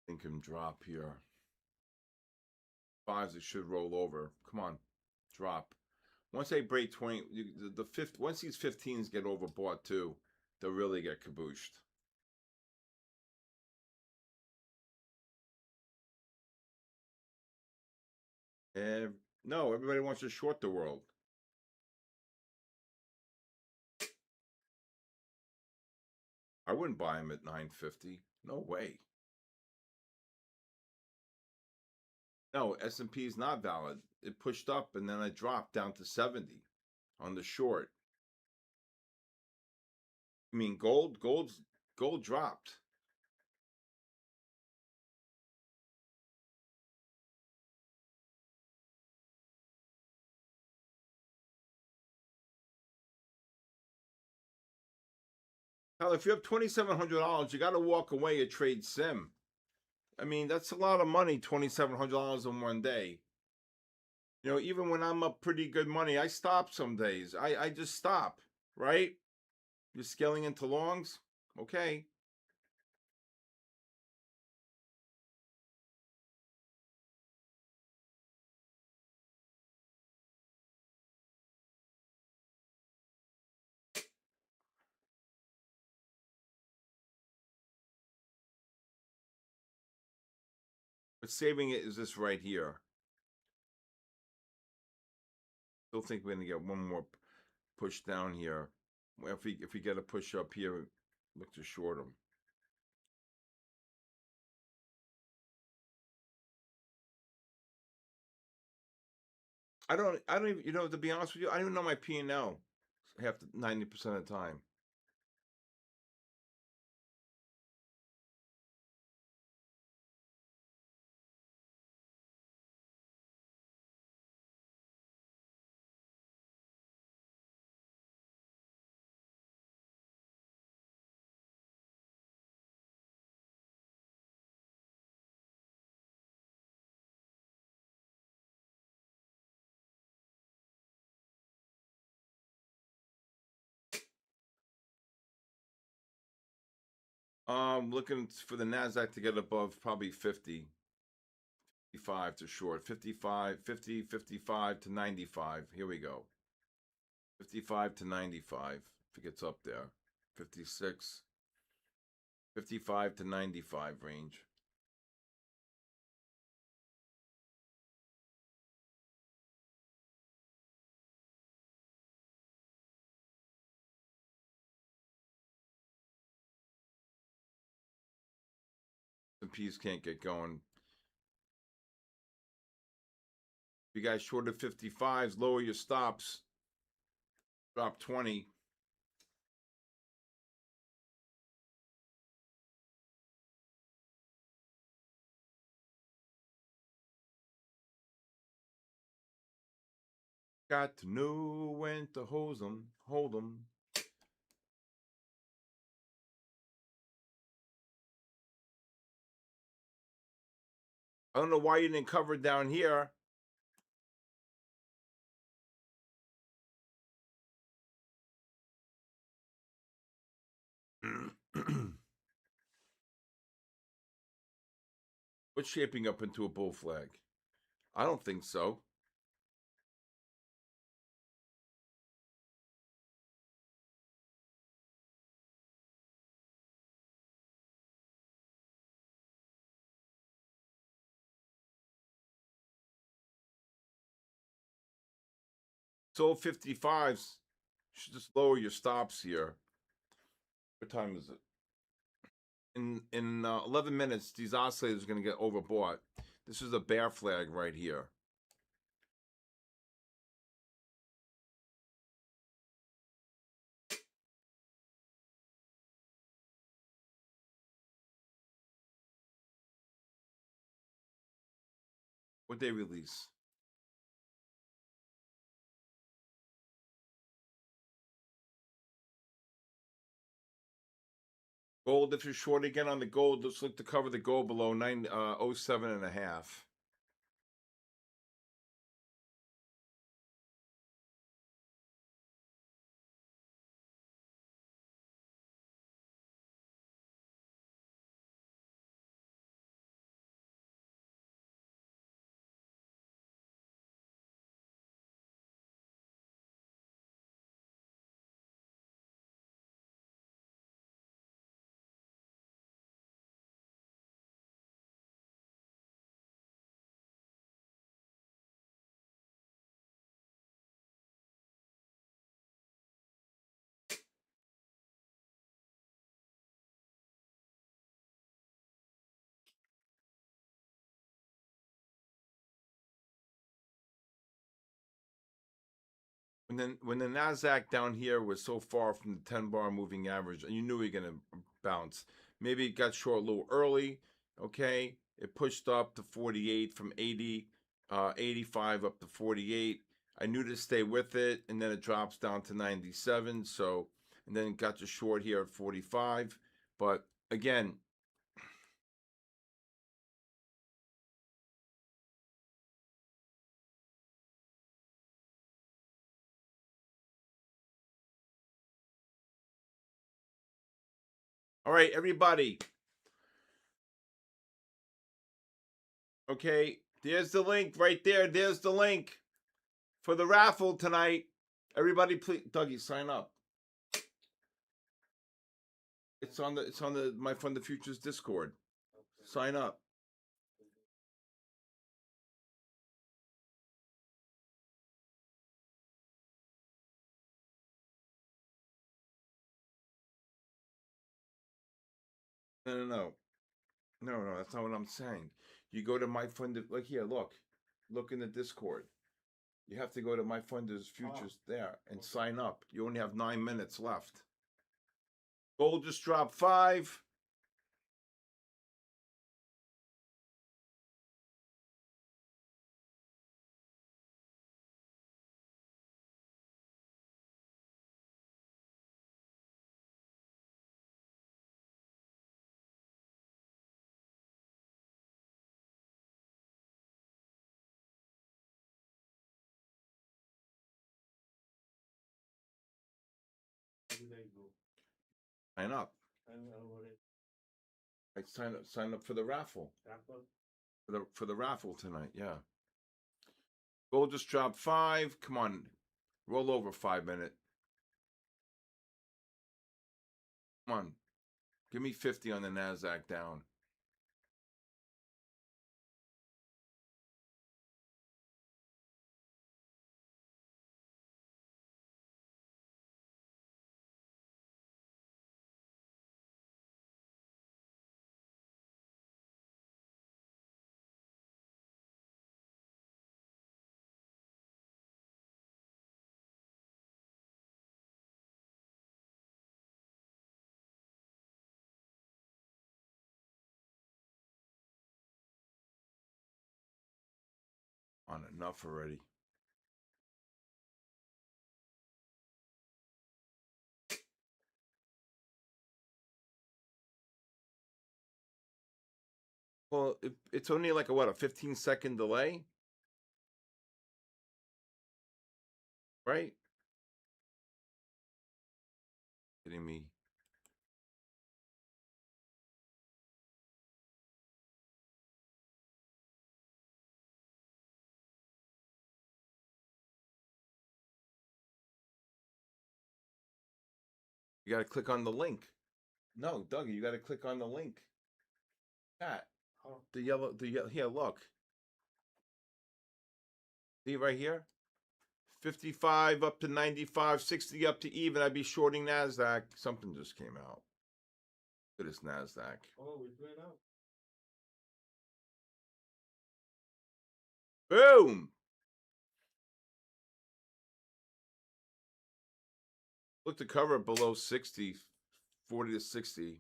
I think him drop here. 5s, it should roll over. Come on, drop. Once they break 20, once these 15s get overbought too, they'll really get cabooshed. And no, everybody wants to short the world. I wouldn't buy them at 950. No way. No, S&P is not valid. It pushed up and then I dropped down to 70 on the short. I mean, gold dropped. Now, if you have $2,700, you got to walk away a trade sim. I mean, that's a lot of money, $2,700 in one day. You know, even when I'm up pretty good money, I stop some days. I just stop, right? You're scaling into longs? Okay. But saving it is this right here. Still think we're gonna get one more push down here. If we get a push up here, look to short them. I don't even, you know, to be honest with you, I don't even know my P&L half the 90% of the time. Looking for the Nasdaq to get above probably 50, 55 to short, 55, 50, 55 to 95. Here we go. 55 to 95. If it gets up there, 56, 55 to 95 range. The P's can't get going. If you guys shorted 55s, lower your stops. Drop 20. Got to know when to hold them. Hold them. I don't know why you didn't cover down here. What's shaping up into a bull flag? I don't think so. So 55s. You should just lower your stops here. What time is it? In 11 minutes, these oscillators are going to get overbought. This is a bear flag right here. What they release? Gold, if you're short again on the gold, let's look to cover the gold below 907.5. When the Nasdaq down here was so far from the 10-bar moving average, and you knew you were gonna bounce. Maybe it got short a little early. Okay, it pushed up to 48 from 80, 85 up to 48. I knew to stay with it, and then it drops down to 97. So and then got to short here at 45. But again, all right, everybody. Okay, there's the link right there. There's the link for the raffle tonight. Everybody, please, Dougie, sign up. It's on the My Fund the Futures Discord. Sign up. No. That's not what I'm saying. You go to My Fund, like here, look in the Discord. You have to go to My Funders Futures there and sign up. You only have 9 minutes left. Gold just dropped 5. Sign up. I sign up for the raffle. For the raffle tonight, yeah. Gold just dropped 5. Come on. Roll over 5 minute. Come on. Give me 50 on the NASDAQ down. On enough already. Well, it's only like a 15-second delay? Right? Kidding me. You got to click on the link. No, Dougie, you got to click on the link. That. The yellow, here, look. See right here? 55 up to 95, 60 up to even. I'd be shorting NASDAQ. Something just came out. Look at this NASDAQ. Oh, we played out. Boom! Look to cover it below 60, 40 to 60.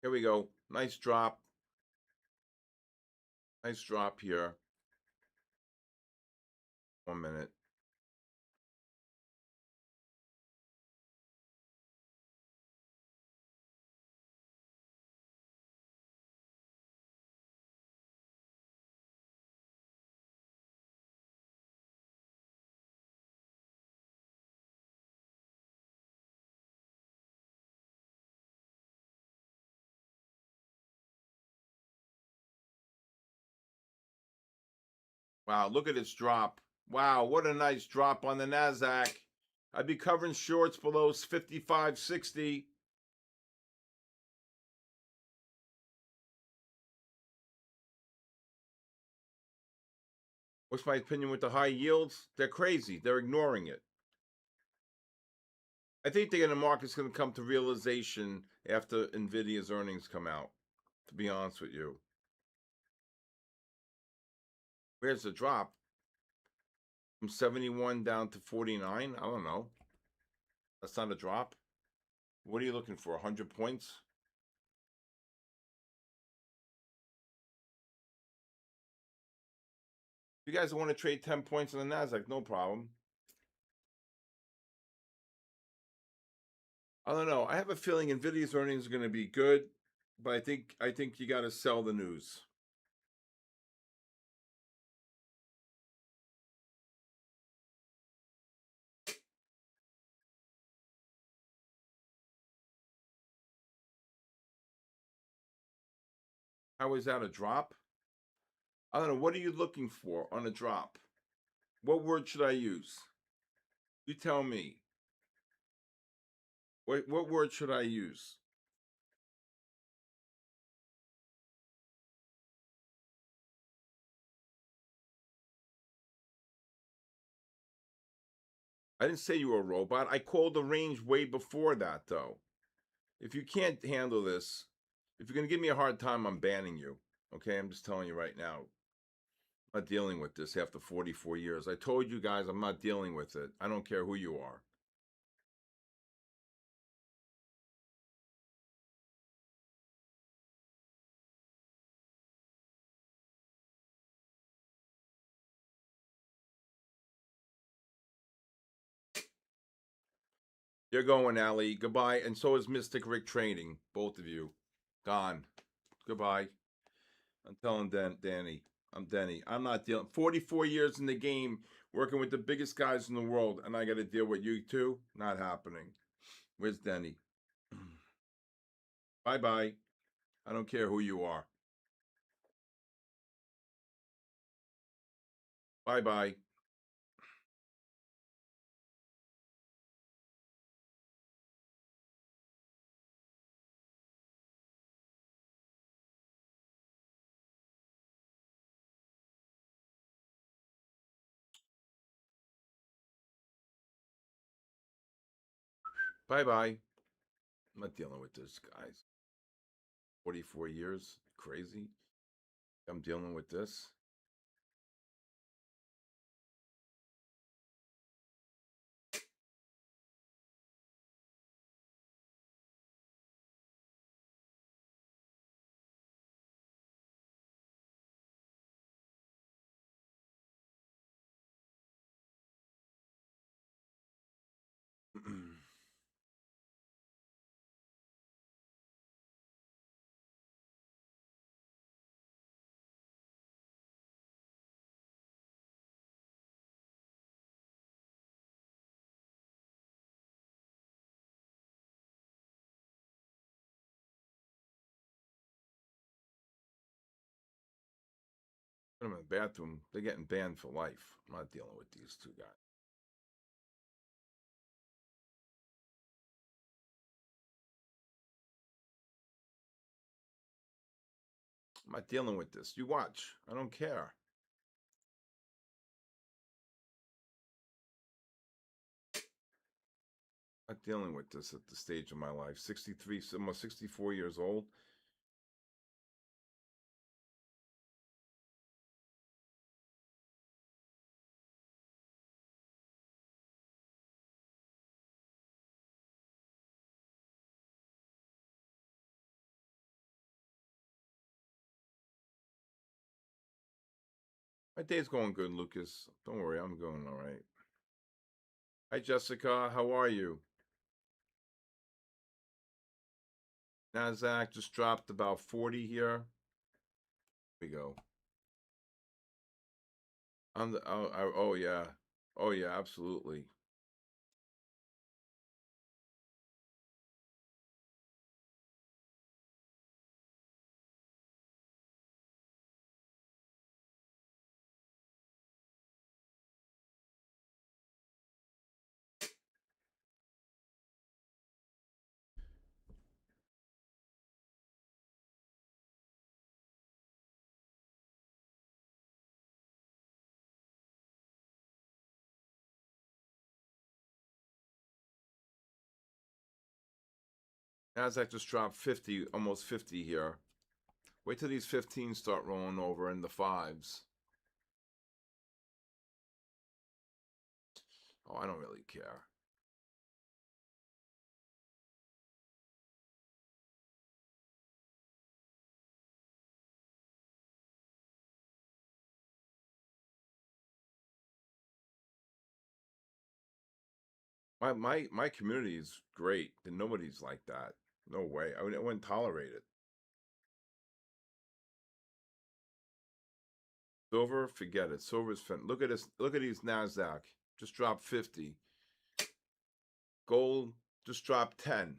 Here we go. Nice drop. Nice drop here. 1 minute. Wow, look at this drop. Wow, what a nice drop on the NASDAQ. I'd be covering shorts below 55.60. What's my opinion with the high yields? They're crazy. They're ignoring it. I think the market's going to come to realization after NVIDIA's earnings come out, to be honest with you. Where's the drop? From 71 down to 49. I don't know. That's not a drop. What are you looking for? 100 points? If you guys want to trade 10 points on the NASDAQ, no problem. I don't know. I have a feeling Nvidia's earnings are going to be good, but I think you got to sell the news. How is that a drop? I don't know. What are you looking for on a drop? What word should I use? You tell me. What word should I use? I didn't say you were a robot. I called the range way before that, though. If you can't handle this, if you're going to give me a hard time, I'm banning you. Okay? I'm just telling you right now. I'm not dealing with this after 44 years. I told you guys I'm not dealing with it. I don't care who you are. You're going, Allie. Goodbye. And so is Mystic Rick Trading. Both of you. Gone. Goodbye. I'm telling Danny. I'm Denny. I'm not dealing. 44 years in the game, working with the biggest guys in the world, and I got to deal with you too? Not happening. Where's Denny? Bye-bye. I don't care who you are. Bye-bye. Bye-bye. I'm not dealing with this, guys. 44 years? Crazy. I'm dealing with this. I'm in the bathroom. They're getting banned for life. I'm not dealing with these two guys. I'm not dealing with this. You watch. I don't care. I'm not dealing with this at the stage of my life. 63, almost 64 years old. My day's going good, Lucas. Don't worry, I'm going all right. Hi, Jessica. How are you? NASDAQ just dropped about 40 here. Here we go. Oh yeah. Oh yeah, absolutely. NASDAQ just dropped 50, almost 50 here. Wait till these 15 start rolling over in the fives. Oh, I don't really care. My community is great, and nobody's like that. No way. I wouldn't tolerate it. Silver, forget it. Silver's fin. Look at this. Look at these Nasdaq. Just dropped 50. Gold just dropped 10.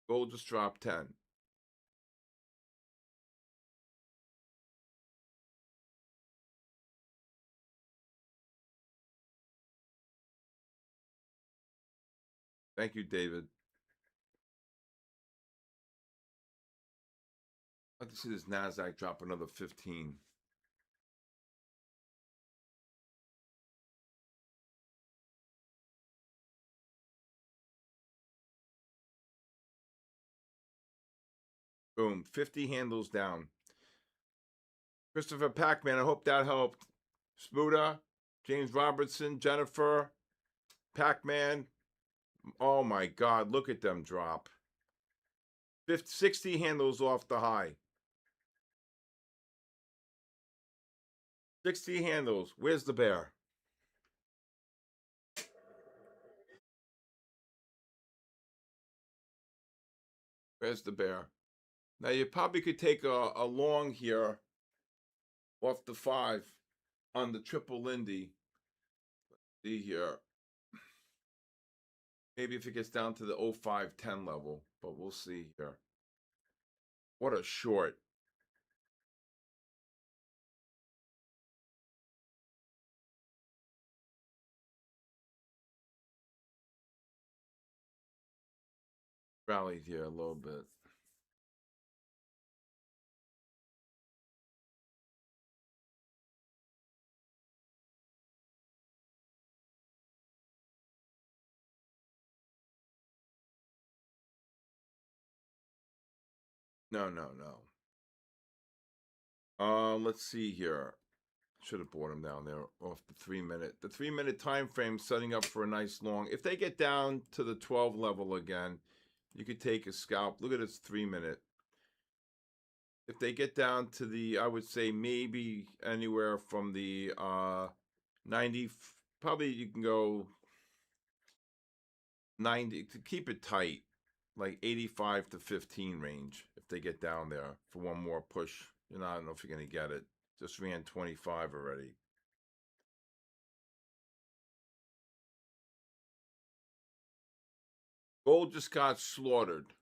Gold just dropped 10. Thank you, David. I'd like to see this Nasdaq drop another 15. Boom, 50 handles down. Christopher Pac-Man, I hope that helped. Smuda, James Robertson, Jennifer, Pac-Man. Oh my God, look at them drop. 60 handles off the high. 60 handles. Where's the bear? Where's the bear? Now you probably could take a long here off the 5 on the triple Lindy. See here. Maybe if it gets down to the 0510 level, but we'll see here. What a short. Rallied here a little bit. No. Let's see here. Should have brought him down there off the 3-minute. The 3-minute time frame setting up for a nice long. If they get down to the 12 level again, you could take a scalp. Look at this 3-minute. If they get down to the, I would say maybe anywhere from the 90, probably you can go 90 to keep it tight, like 85 to 15 range if they get down there for one more push. You know, I don't know if you're going to get it. Just ran 25 already. Gold just got slaughtered.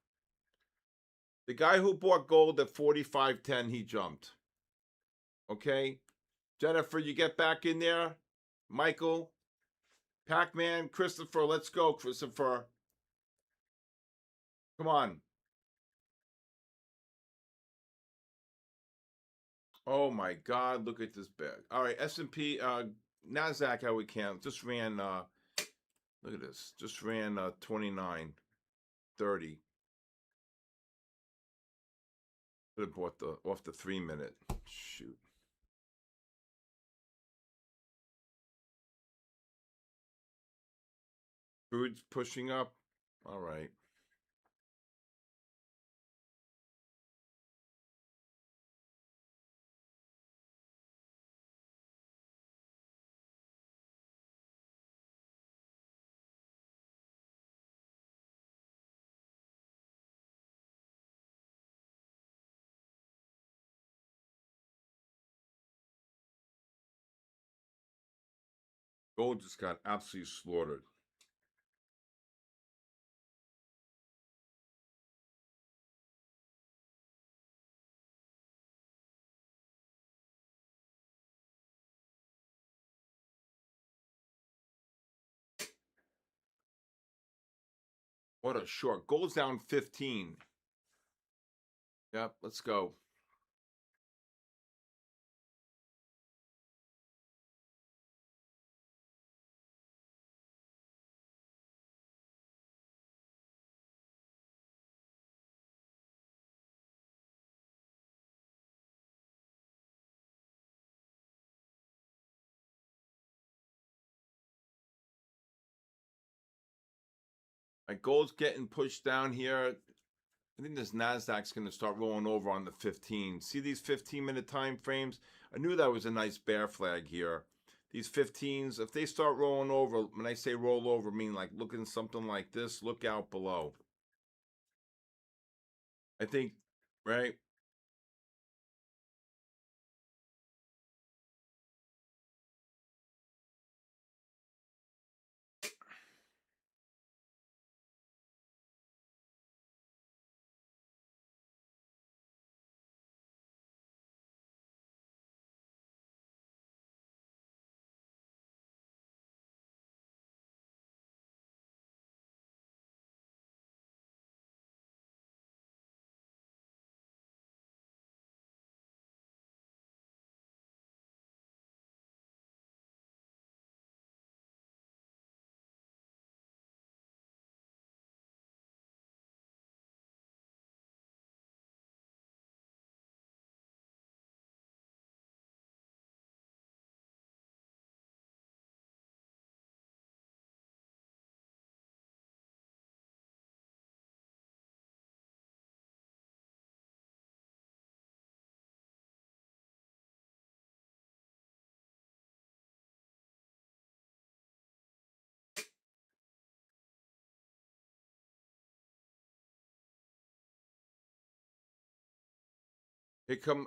The guy who bought gold at 45.10, he jumped. Okay? Jennifer, you get back in there. Michael, Pac-Man, Christopher, let's go, Christopher. Come on. Oh my God, look at this bag. All right, S&P, NASDAQ, how we count, just ran, look at this, just ran 29, 30. Could have bought off the 3-minute. Shoot. Crude's pushing up. All right. Gold just got absolutely slaughtered. What a short. Gold's down 15. Yep, let's go. Gold's getting pushed down here. I think this Nasdaq's going to start rolling over on the 15. See these 15-minute time frames? I knew that was a nice bear flag here. These 15s, if they start rolling over, when I say roll over, I mean like looking something like this, look out below. I think, right?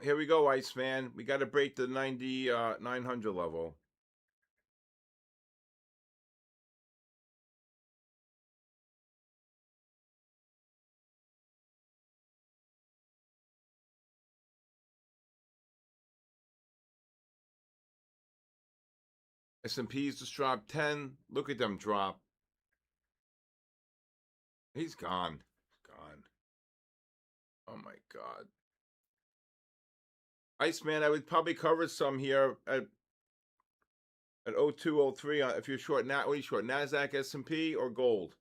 Here we go, Iceman. We got to break the 900 level. S&P's just dropped 10. Look at them drop. He's gone. Gone. Oh my God. Iceman, I would probably cover some here at 02, 03 if you're short. What are you short? Nasdaq, S&P, or gold?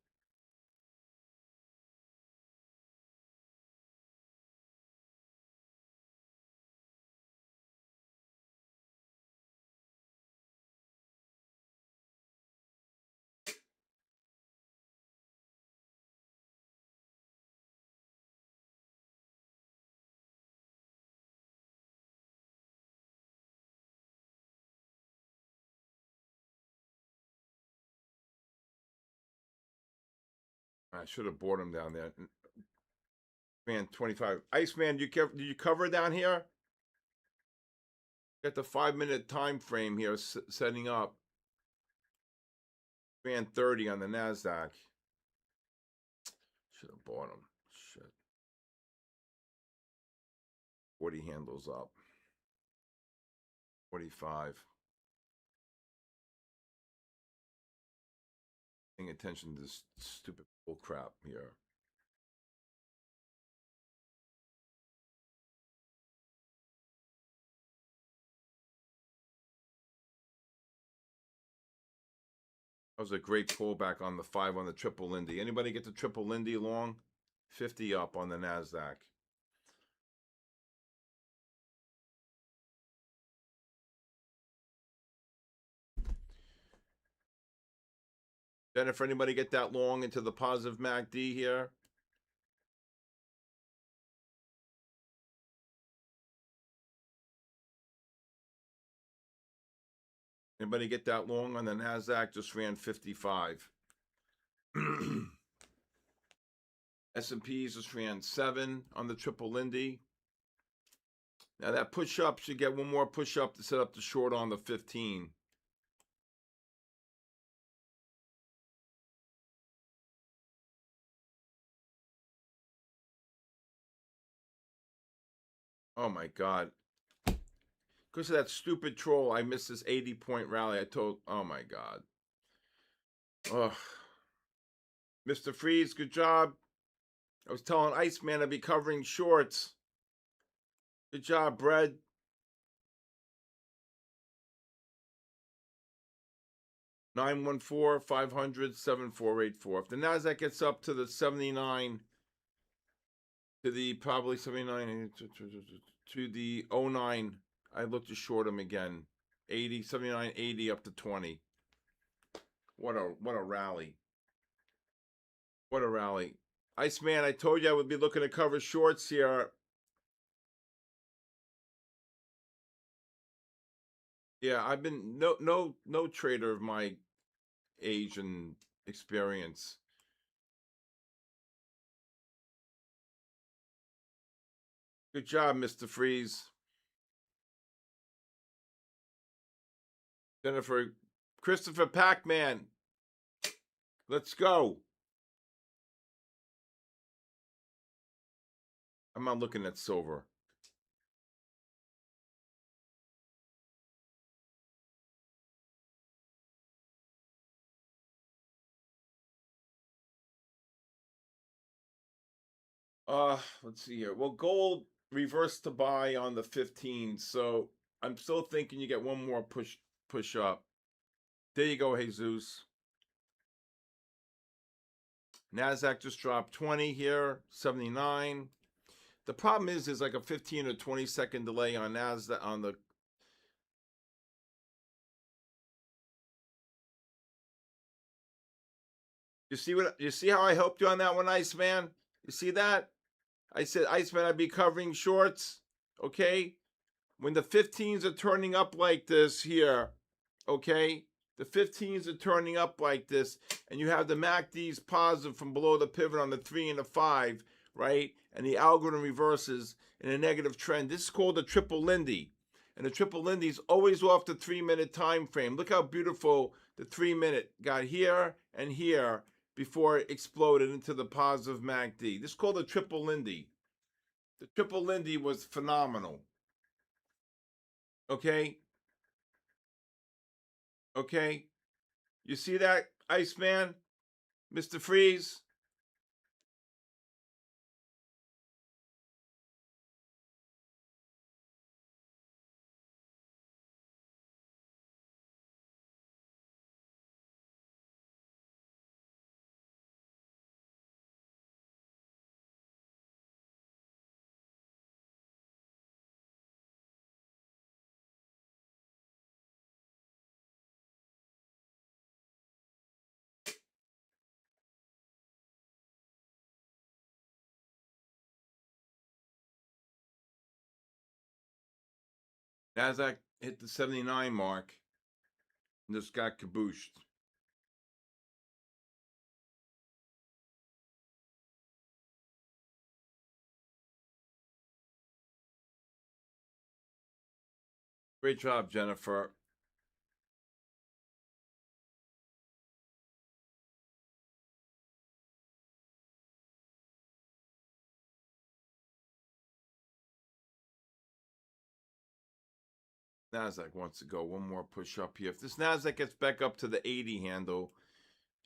I should have bought him down there. Man, 25. Iceman, did you cover down here? Got the 5-minute time frame here setting up. Man, 30 on the Nasdaq. Should have bought him. Shit. 40 handles up. 45. Paying attention to this stupid bull crap here. That was a great pullback on the 5 on the triple Lindy. Anybody get the triple Lindy long? 50 up on the Nasdaq. Jennifer, anybody get that long into the positive MACD here? Anybody get that long on the Nasdaq? Just ran 55. S&Ps just ran 7 on the triple Lindy. Now that push up should get one more push up to set up the short on the 15. Oh my God. Because of that stupid troll, I missed this 80-point rally. Oh my God. Ugh. Mr. Freeze, good job. I was telling Iceman I'd be covering shorts. Good job, Brad. (914-500-7484). If the Nasdaq gets up to the 79, to the probably 79 to the 09, I look to short him again. 80, 79, 80 up to 20. What a rally. What a rally. Iceman, I told you I would be looking to cover shorts here. Yeah, I've been no trader of my age and experience. Good job, Mr. Freeze. Jennifer, Christopher Pac-Man. Let's go. I'm not looking at silver. Let's see here. Well, gold reversed to buy on the 15th, so I'm still thinking you get one more push up. There you go, Jesus. Nasdaq just dropped 20 here, 79. The problem is like a 15 or 20-second delay on Nasdaq on the. You see how I helped you on that one, Iceman? You see that? I said, Iceman, I'd be covering shorts. Okay? When the 15s are turning up like this here, okay? The 15s are turning up like this, and you have the MACD's positive from below the pivot on the 3 and the 5, right? And the algorithm reverses in a negative trend. This is called the triple Lindy. And the triple Lindy is always off the 3-minute time frame. Look how beautiful the 3-minute got here and here before it exploded into the positive MACD. This is called the triple Lindy. The triple Lindy was phenomenal. Okay? Okay? You see that, Iceman? Mr. Freeze? Nasdaq hit the 79 mark and just got cabooshed. Great job, Jennifer. Nasdaq wants to go one more push up here. If this Nasdaq gets back up to the 80 handle,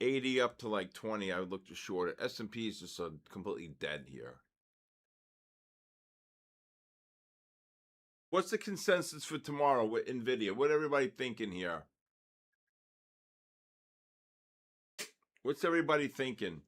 80 up to like 20, I would look to short it. S&P is just completely dead here. What's the consensus for tomorrow with NVIDIA? What everybody thinking here? What's everybody thinking?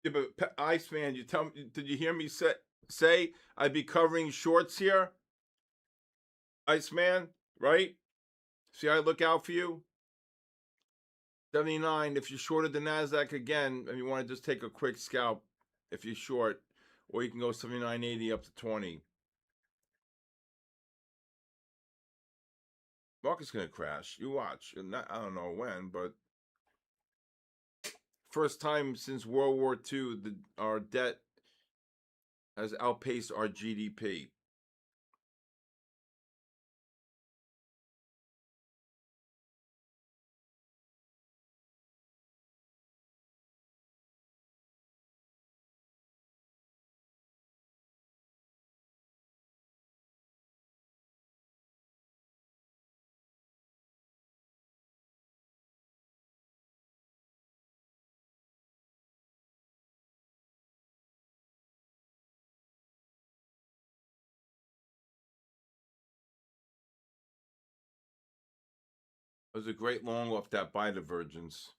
Yeah, but Iceman, you tell me, did you hear me say I'd be covering shorts here? Iceman, right? See how I look out for you? 79, if you shorted the NASDAQ again and you want to just take a quick scalp if you're short, or you can go 79.80 up to 20. Market's going to crash. You watch. And I don't know when, but first time since World War II, our debt has outpaced our GDP. It was a great long off that buy divergence.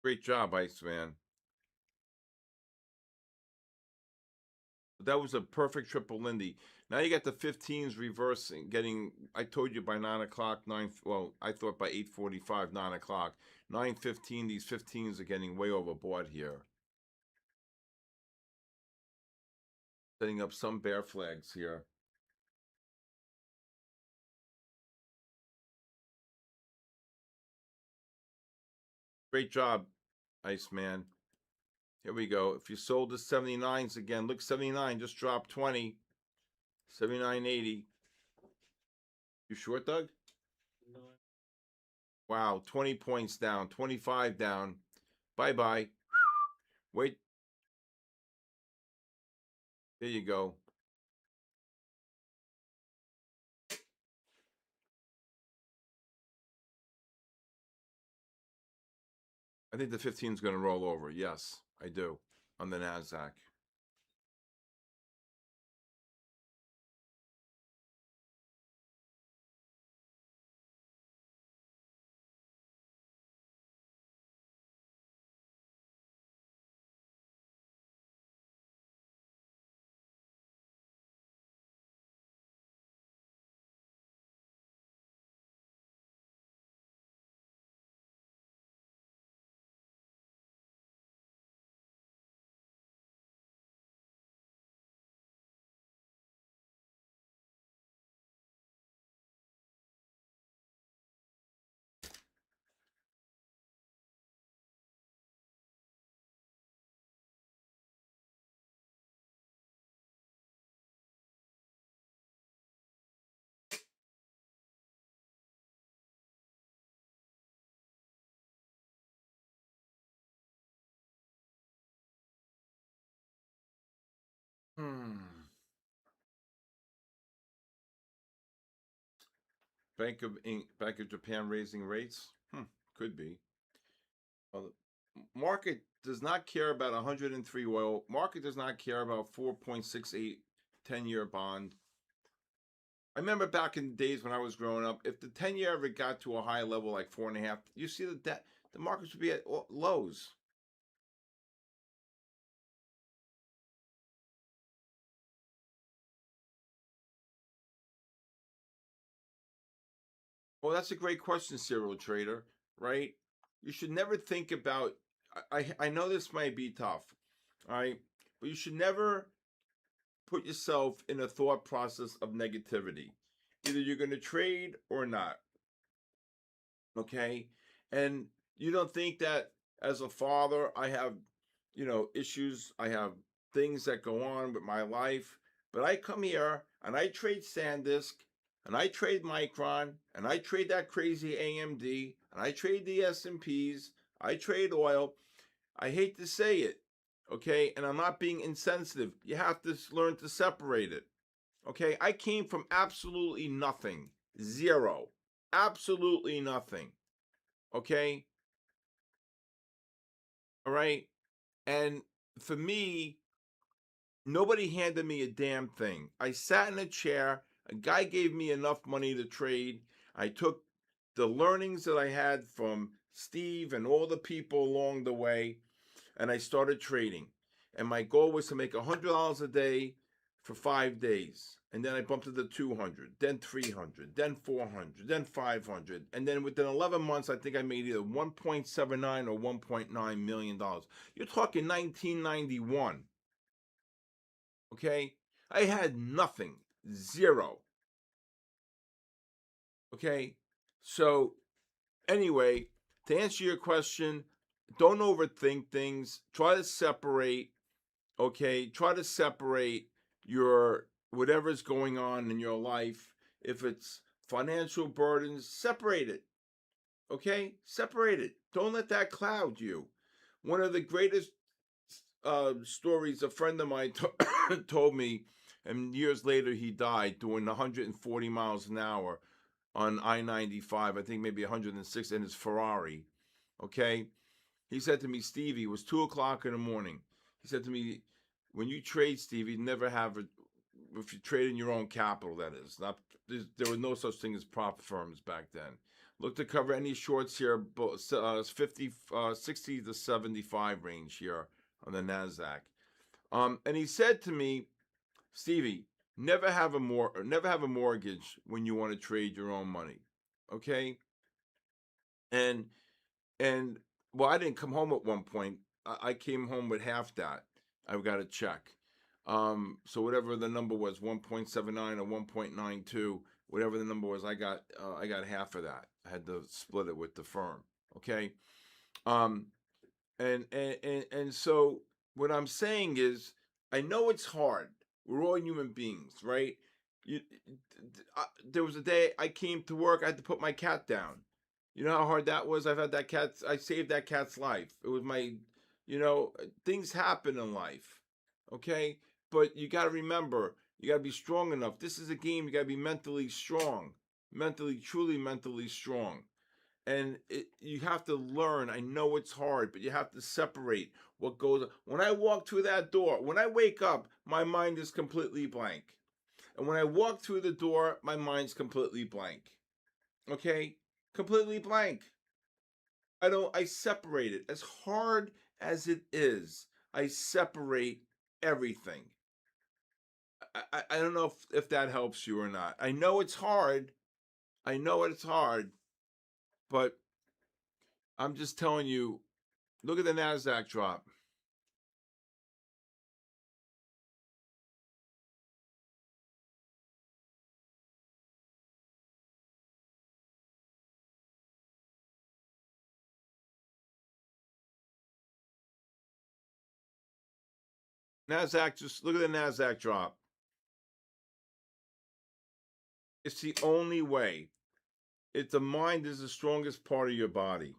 Great job, Iceman. That was a perfect triple Lindy. Now you got the 15s reversing, getting. I told you by 9 o'clock, nine. Well, I thought by 8:45, 9 o'clock, 9:15. These 15s are getting way overbought here, setting up some bear flags here. Great job, Iceman. Here we go. If you sold the 79s again, look, 79 just dropped 20, 79.80. You short, Doug? Wow, 20 points down, 25 down. Bye bye. Wait. There you go. I think the 15 is going to roll over. Yes, I do. On the NASDAQ. Hmm. Bank of Japan raising rates? Could be. Well, market does not care about 103 oil. Market does not care about 4.68 10-year bond. I remember back in the days when I was growing up, if the 10-year ever got to a high level like 4.5, you see the markets would be at lows. Well, that's a great question, serial trader, right? You should never think about. I know this might be tough, all right, but you should never put yourself in a thought process of negativity. Either you're going to trade or not, okay? And you don't think that as a father, I have, issues, I have things that go on with my life, but I come here and I trade SanDisk and I trade Micron and I trade that crazy AMD and I trade the S&Ps, I trade oil. I hate to say it, okay? And I'm not being insensitive. You have to learn to separate it. Okay? I came from absolutely nothing. Zero. Absolutely nothing. Okay? All right? And for me, nobody handed me a damn thing. I sat in a chair, a guy gave me enough money to trade. I took the learnings that I had from Steve and all the people along the way, and I started trading. And my goal was to make $100 a day for 5 days. And then I bumped it to 200, then 300, then 400, then 500. And then within 11 months, I think I made either 1.79 or $1.9 million. You're talking 1991. Okay? I had nothing, zero. Okay? So, anyway, to answer your question, don't overthink things. Try to separate, okay? Try to separate your whatever's going on in your life. If it's financial burdens, separate it, okay? Separate it. Don't let that cloud you. One of the greatest stories a friend of mine told me And years later, he died doing 140 miles an hour on I-95. I think maybe 106 in his Ferrari. Okay. He said to me, Stevie, it was 2 o'clock in the morning. He said to me, when you trade, Stevie, never have a, if you trade in your own capital, that is. Not, there was no such thing as prop firms back then. Look to cover any shorts here, 60 to 75 range here on the NASDAQ. And he said to me, Stevie, never have a mortgage when you want to trade your own money. Okay? And and well, I didn't come home at one point. I came home with half that. I got a check. So whatever the number was, 1.79 or 1.92, whatever the number was, I got half of that. I had to split it with the firm. Okay. Um, and so what I'm saying is, I know it's hard. We're all human beings, right? You, there was a day I came to work. I had to put my cat down. You know how hard that was? I've had that cat. I saved that cat's life. It was my, things happen in life. Okay, but you got to remember, you got to be strong enough. This is a game. You got to be mentally strong, truly mentally strong. And you have to learn. I know it's hard, but you have to separate what goes on. When I walk through that door, when I wake up, my mind is completely blank. And when I walk through the door, my mind's completely blank. Okay? Completely blank. I separate it. As hard as it is, I separate everything. I don't know if that helps you or not. I know it's hard. I know it's hard, but I'm just telling you, look at the NASDAQ drop. NASDAQ, just look at the NASDAQ drop. It's the only way. The mind is the strongest part of your body.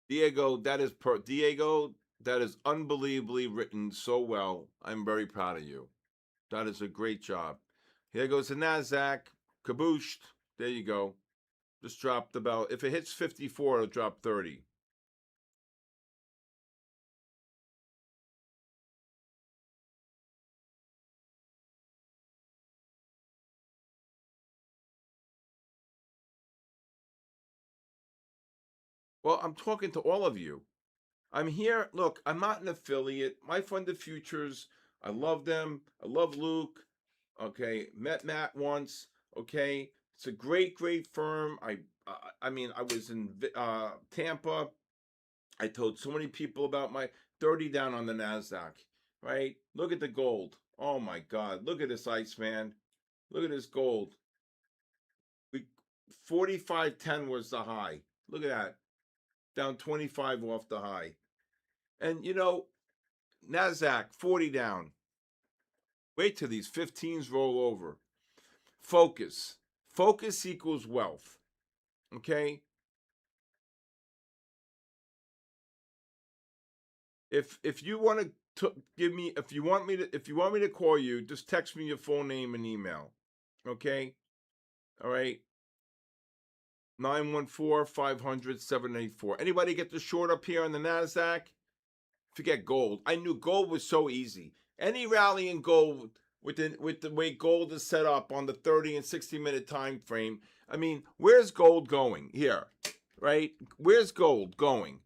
Diego, that is unbelievably written so well. I'm very proud of you. That is a great job. Here goes the NASDAQ. Kabooshed. There you go. Just dropped about, if it hits 54, it'll drop 30. Well, I'm talking to all of you. I'm here. Look, I'm not an affiliate. My fund of futures, I love them. I love Luke. Okay, met Matt once. Okay, it's a great, great firm. I mean, I was in Tampa. I told so many people about my 30 down on the Nasdaq. Right? Look at the gold. Oh my God! Look at this ice, man. Look at this gold. We 45.10 was the high. Look at that. Down 25 off the high. And NASDAQ 40 down. Wait till these 15s roll over. Focus. Focus equals wealth. Okay? If you want to give me if you want me to call you, just text me your full name and email. Okay? All right. 914-500-784. Anybody get the short up here on the NASDAQ? Forget gold. I knew gold was so easy. Any rally in gold with the way gold is set up on the 30 and 60-minute time frame. I mean, where's gold going? Here, right? Where's gold going?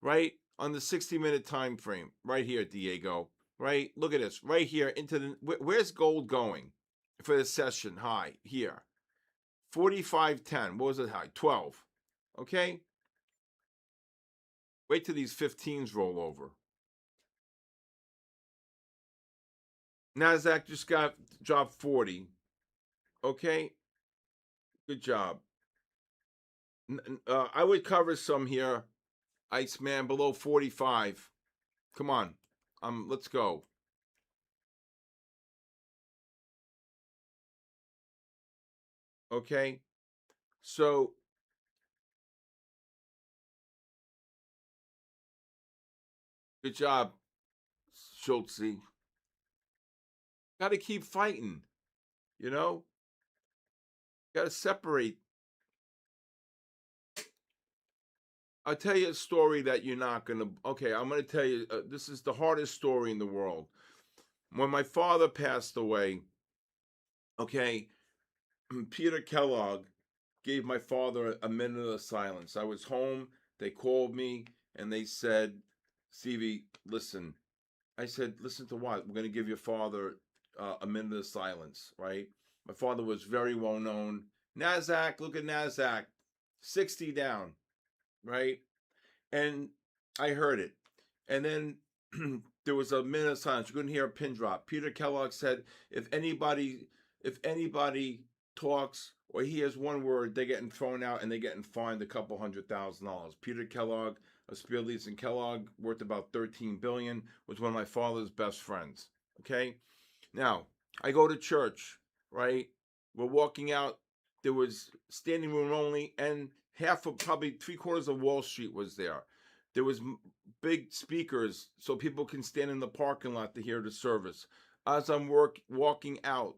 Right? On the 60-minute time frame. Right here, Diego. Right? Look at this. Right here into where's gold going for the session high? Here. 45.10. What was it high? 12. Okay? Wait till these 15s roll over. NASDAQ just got dropped 40. Okay? Good job. I would cover some here, Iceman, below 45. Come on. Let's go. Okay? So, good job, Schultze. Got to keep fighting, you know? Got to separate. I'll tell you a story that you're not going to. Okay, I'm going to tell you. This is the hardest story in the world. When my father passed away, okay, Peter Kellogg gave my father a minute of silence. I was home. They called me and they said, Stevie, listen. I said, listen to what? We're going to give your father a minute of silence, right? My father was very well known. NASDAQ, look at NASDAQ, 60 down, right? And I heard it. And then there was a minute of silence. You couldn't hear a pin drop. Peter Kellogg said, if anybody talks or hears one word, they're getting thrown out and they're getting fined a couple $100,000. Peter Kellogg of Spearlees and Kellogg, worth about $13 billion, was one of my father's best friends. Okay? Now, I go to church, right? We're walking out. There was standing room only, and half of, probably three-quarters of Wall Street was there. There was big speakers so people can stand in the parking lot to hear the service. As I'm walking out,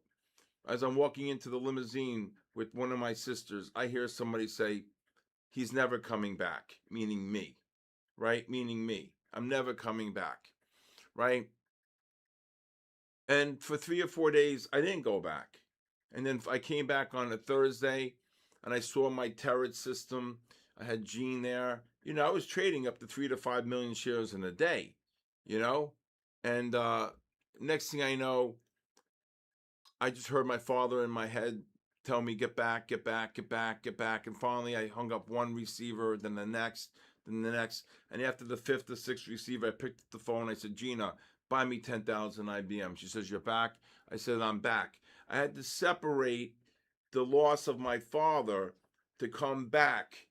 as I'm walking into the limousine with one of my sisters, I hear somebody say, "He's never coming back," meaning me, right? Meaning me. I'm never coming back, right? And for 3 or 4 days, I didn't go back. And then I came back on a Thursday and I saw my Terror system. I had Gene there. I was trading up to 3 to 5 million shares in a day, you know? And next thing I know, I just heard my father in my head tell me, get back, get back, get back, get back. And finally, I hung up one receiver, then the next, then the next. And after the fifth or sixth receiver, I picked up the phone. I said, Gina, buy me 10,000 IBM. She says, you're back? I said, I'm back. I had to separate the loss of my father to come back,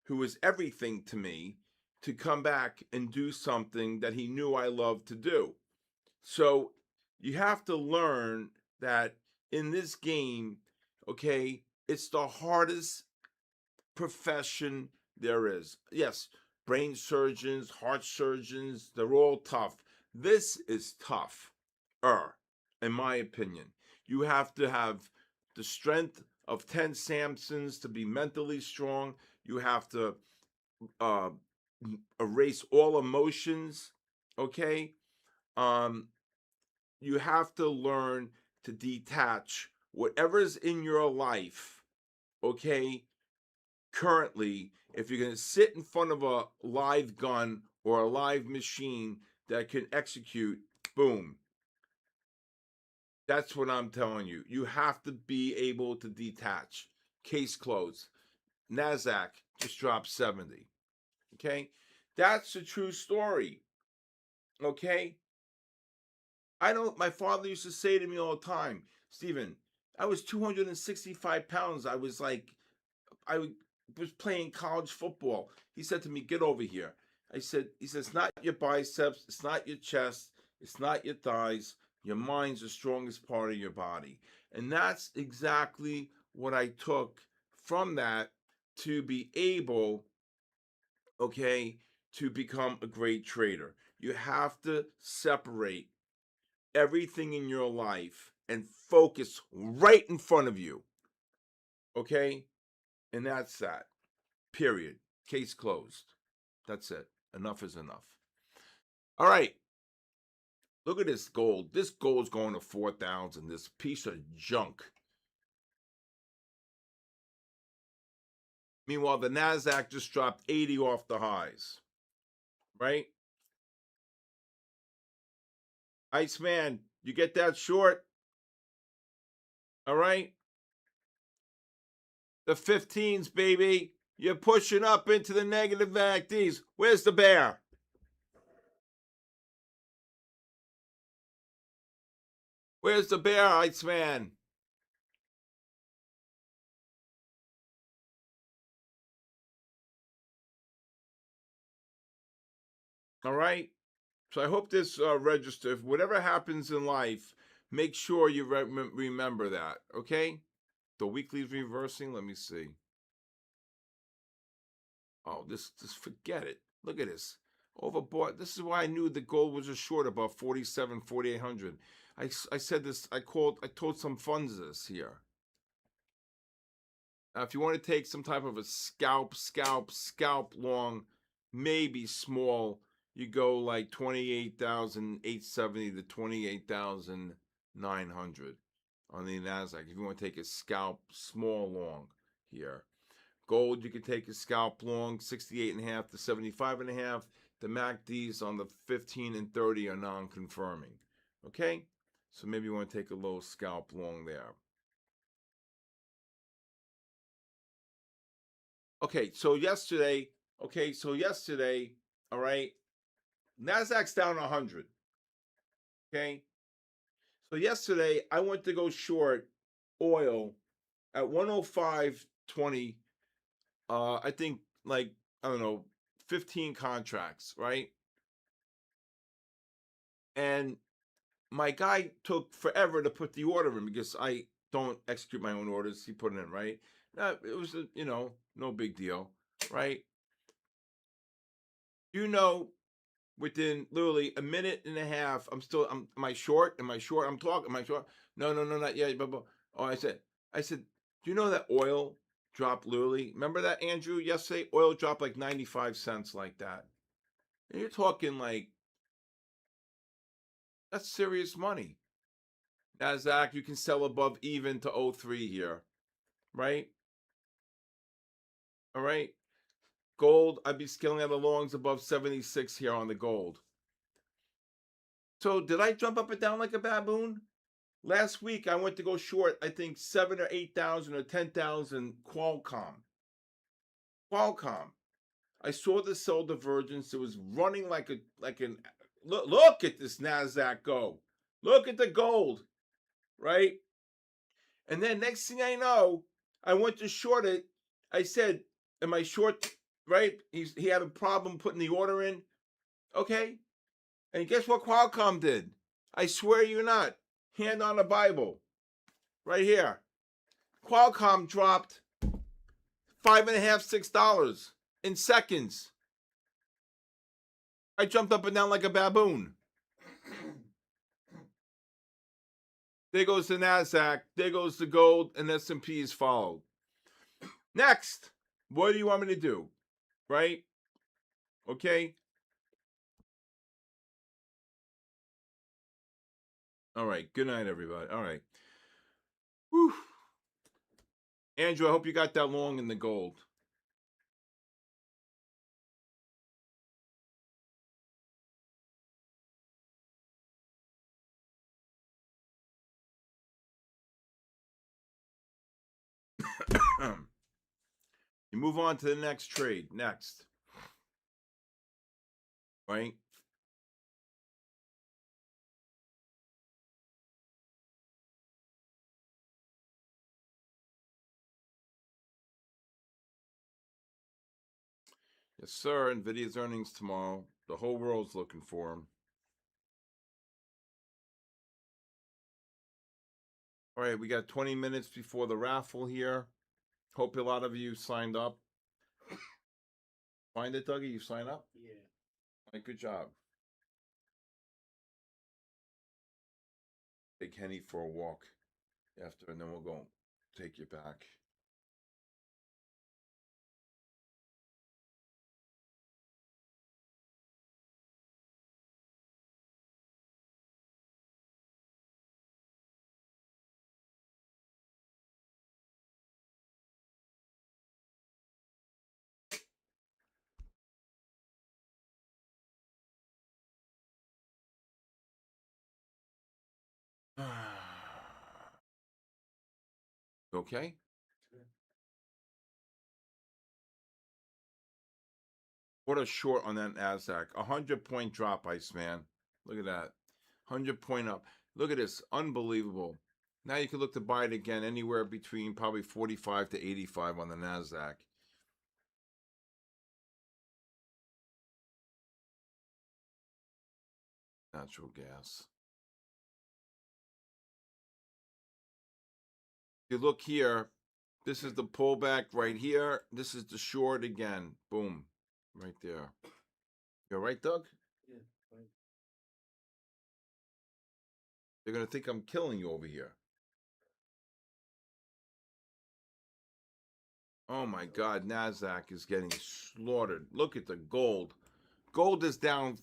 who was everything to me, to come back and do something that he knew I loved to do. So you have to learn that in this game, okay, it's the hardest profession there is. Yes, brain surgeons, heart surgeons, they're all tough. This is tough, in my opinion. You have to have the strength of 10 Samsons to be mentally strong. You have to uh, erase all emotions, okay? Um, you have to learn to detach whatever's in your life, okay, currently. If you're going to sit in front of a live gun or a live machine that can execute, boom. That's what I'm telling you. You have to be able to detach. Case closed. NASDAQ just dropped 70. Okay? That's a true story. Okay? My father used to say to me all the time, Stephen, I was 265 pounds. I was was playing college football. He said to me, get over here. He said, it's not your biceps, it's not your chest, it's not your thighs. Your mind's the strongest part of your body. And that's exactly what I took from that to be able, okay, to become a great trader. You have to separate everything in your life and focus right in front of you. Okay? And that's that. Period. Case closed. That's it. Enough is enough. All right. Look at this gold. This gold's going to 4,000. This piece of junk. Meanwhile, the NASDAQ just dropped 80 off the highs. Right? Iceman, you get that short? All right? The 15s, baby. You're pushing up into the negative VACDs. Where's the bear? Where's the bear, Iceman? All right? So I hope this registers. Whatever happens in life, make sure you remember that, okay? The weekly's reversing. Let me see. Oh, just forget it. Look at this. Overbought. This is why I knew the gold was a short about 4,800. I said this. I told some funds this here. Now, if you want to take some type of a scalp long, maybe small, you go like 28,870 to 28,900 on the Nasdaq. If you want to take a scalp small long here. Gold, you can take a scalp long, 68.5 to 75.5. The MACDs on the 15 and 30 are non-confirming. Okay? So maybe you want to take a low scalp long there. Okay, so yesterday, all right, Nasdaq's down 100. Okay? So yesterday, I went to go short oil at 105.20. I think I don't know, 15 contracts, right? And my guy took forever to put the order in because I don't execute my own orders. He put it in, right? It was, no big deal, right? Within literally a minute and a half, am I short? Am I short? Am I short? No, not yet. Blah, blah. Oh, I said, do you know that oil dropped literally? Remember that, Andrew, yesterday? Oil dropped like 95 cents like that. And you're talking like, that's serious money. Nasdaq, you can sell above even to 03 here, right? All right. Gold, I'd be scaling out the longs above 76 here on the gold. So did I jump up and down like a baboon? Last week I went to go short, I think 7 or 8,000 or 10,000 Qualcomm. I saw the sell divergence. It was running like an look at this Nasdaq go. Look at the gold, right? And then next thing I know, I went to short it. I said, "Am I short?" Right? He had a problem putting the order in. Okay. And guess what Qualcomm did? I swear you not. Hand on the Bible. Right here. Qualcomm dropped $5.50, $6 in seconds. I jumped up and down like a baboon. There goes the Nasdaq. There goes the gold, and S&P's followed. Next, what do you want me to do? Right? Okay. All right. Good night, everybody. All right. Whew. Andrew, I hope you got that long in the gold. You move on to the next trade. Next. Right? Yes, sir. NVIDIA's earnings tomorrow. The whole world's looking for them. All right, we got 20 minutes before the raffle here. Hope a lot of you signed up. Find it, Dougie? You sign up? Yeah. All right, good job. Take Henny for a walk after, and then we'll go take you back. Okay? What a short on that Nasdaq. 100-point drop, Iceman. Look at that. 100-point up. Look at this. Unbelievable. Now you can look to buy it again anywhere between probably 45 to 85 on the Nasdaq. Natural gas. You look here, this is the pullback right here. This is the short again. Boom. Right there. You all right, Doug? Yeah, fine. They're going to think I'm killing you over here. Oh my God, NASDAQ is getting slaughtered. Look at the gold. Gold is down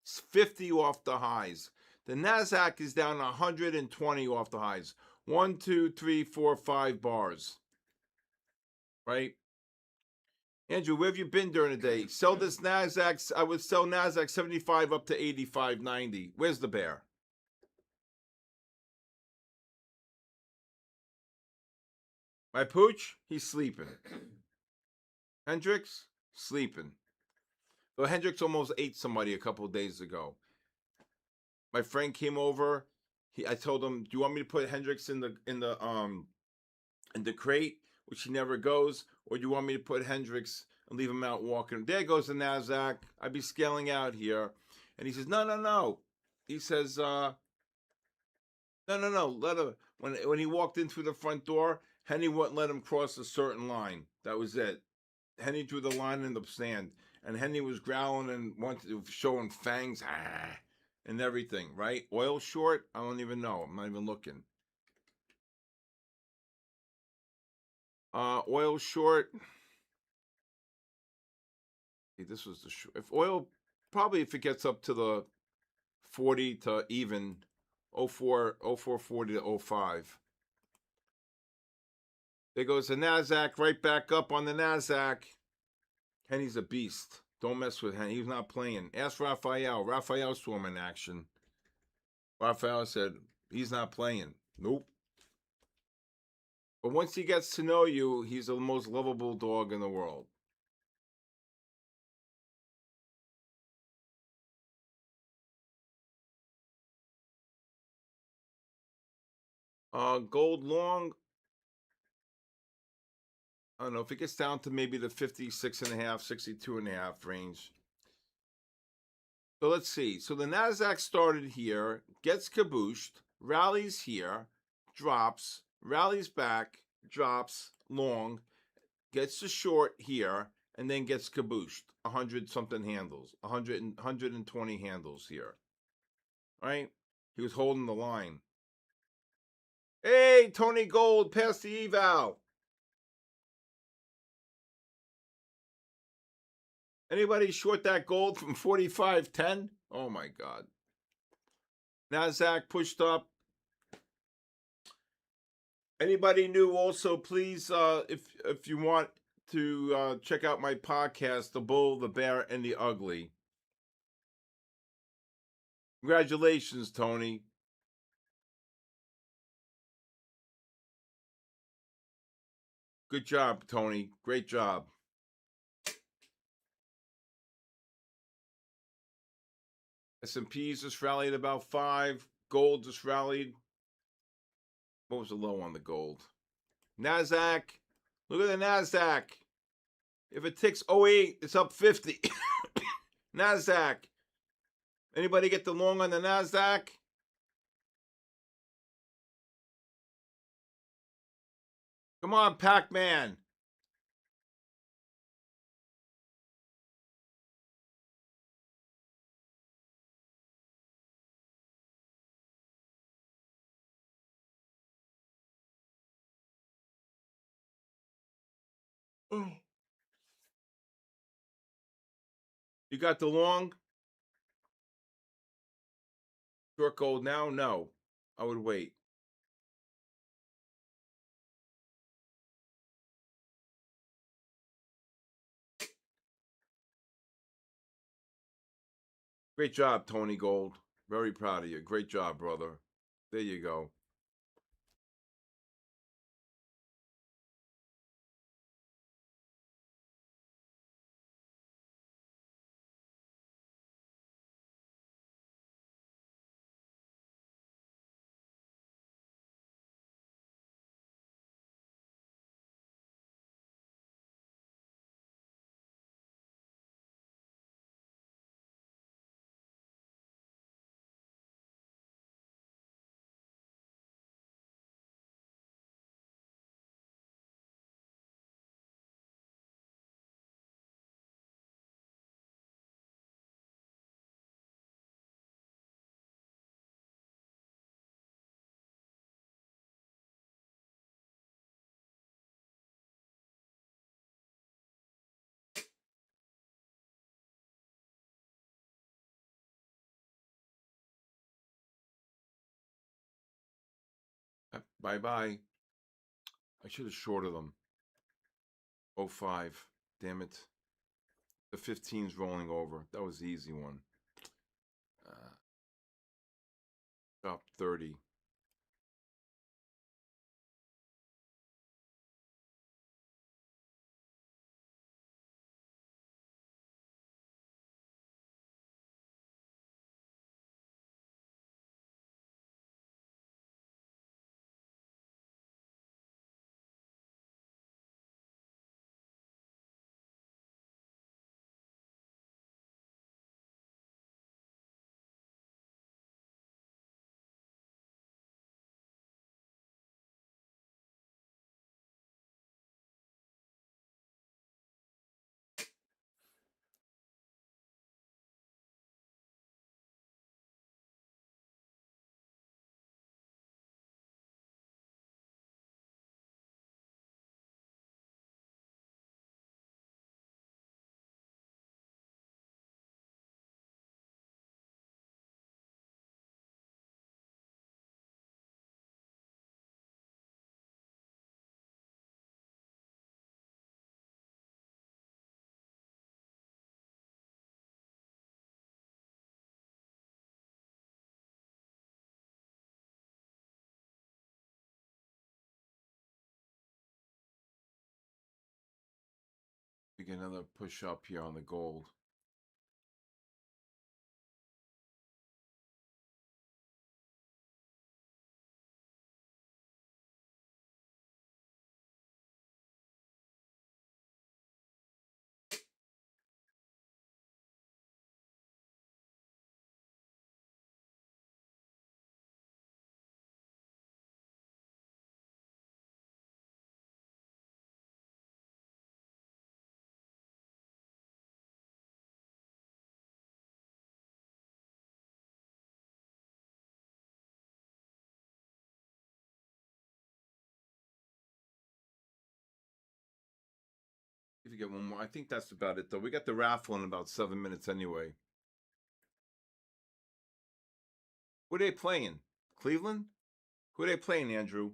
50 off the highs. The NASDAQ is down 120 off the highs. 1, 2, 3, 4, 5 bars. Right? Andrew, where have you been during the day? Sell this NASDAQ. I would sell NASDAQ 75 up to 85.90. Where's the bear? My pooch? He's sleeping. Hendricks? Sleeping. Well, Hendricks almost ate somebody a couple of days ago. My friend came over. I told him, "Do you want me to put Hendricks in the crate, which he never goes, or do you want me to put Hendricks and leave him out walking?" There goes the NASDAQ. I'd be scaling out here. And he says, no, no, no. He says, no, no, no. Let him. When he walked in through the front door, Henny wouldn't let him cross a certain line. That was it. Henny drew the line in the sand. And Henny was growling and showing fangs and everything, right? Oil short? I don't even know. I'm not even looking. Oil short. This was the short. If oil, probably if it gets up to the 40 to even 0440 to 05. There goes the NASDAQ right back up on the NASDAQ. Henny's a beast. Don't mess with Henny. He's not playing. Ask Raphael. Raphael saw him in action. Raphael said, he's not playing. Nope. But once he gets to know you, he's the most lovable dog in the world. Gold long. I don't know if it gets down to maybe the 56.5, 62.5 range. So let's see. So the NASDAQ started here, gets kabooshed, rallies here, drops, rallies back, drops, long, gets to short here, and then gets kabooshed. 100 something handles, 120 handles here. Right? He was holding the line. Hey, Tony Gold, pass the eval. Anybody short that gold from 45.10? Oh my God. NASDAQ pushed up. Anybody new also, please, if you want to check out my podcast, The Bull, the Bear, and the Ugly. Congratulations, Tony. Good job, Tony. Great job. S&P's just rallied about 5. Gold just rallied. What was the low on the gold? NASDAQ. Look at the NASDAQ. If it ticks 08, it's up 50. NASDAQ. Anybody get the long on the NASDAQ? Come on, Pac-Man. You got the long? Short gold now? No. I would wait. Great job, Tony Gold. Very proud of you. Great job, brother. There you go. Bye-bye. I should have shorted them. 05. Damn it. The 15's rolling over. That was the easy one. Top 30. We get another push up here on the gold. If you get one more, I think that's about it, though. We got the raffle in about 7 minutes anyway. Who are they playing? Cleveland? Who are they playing, Andrew?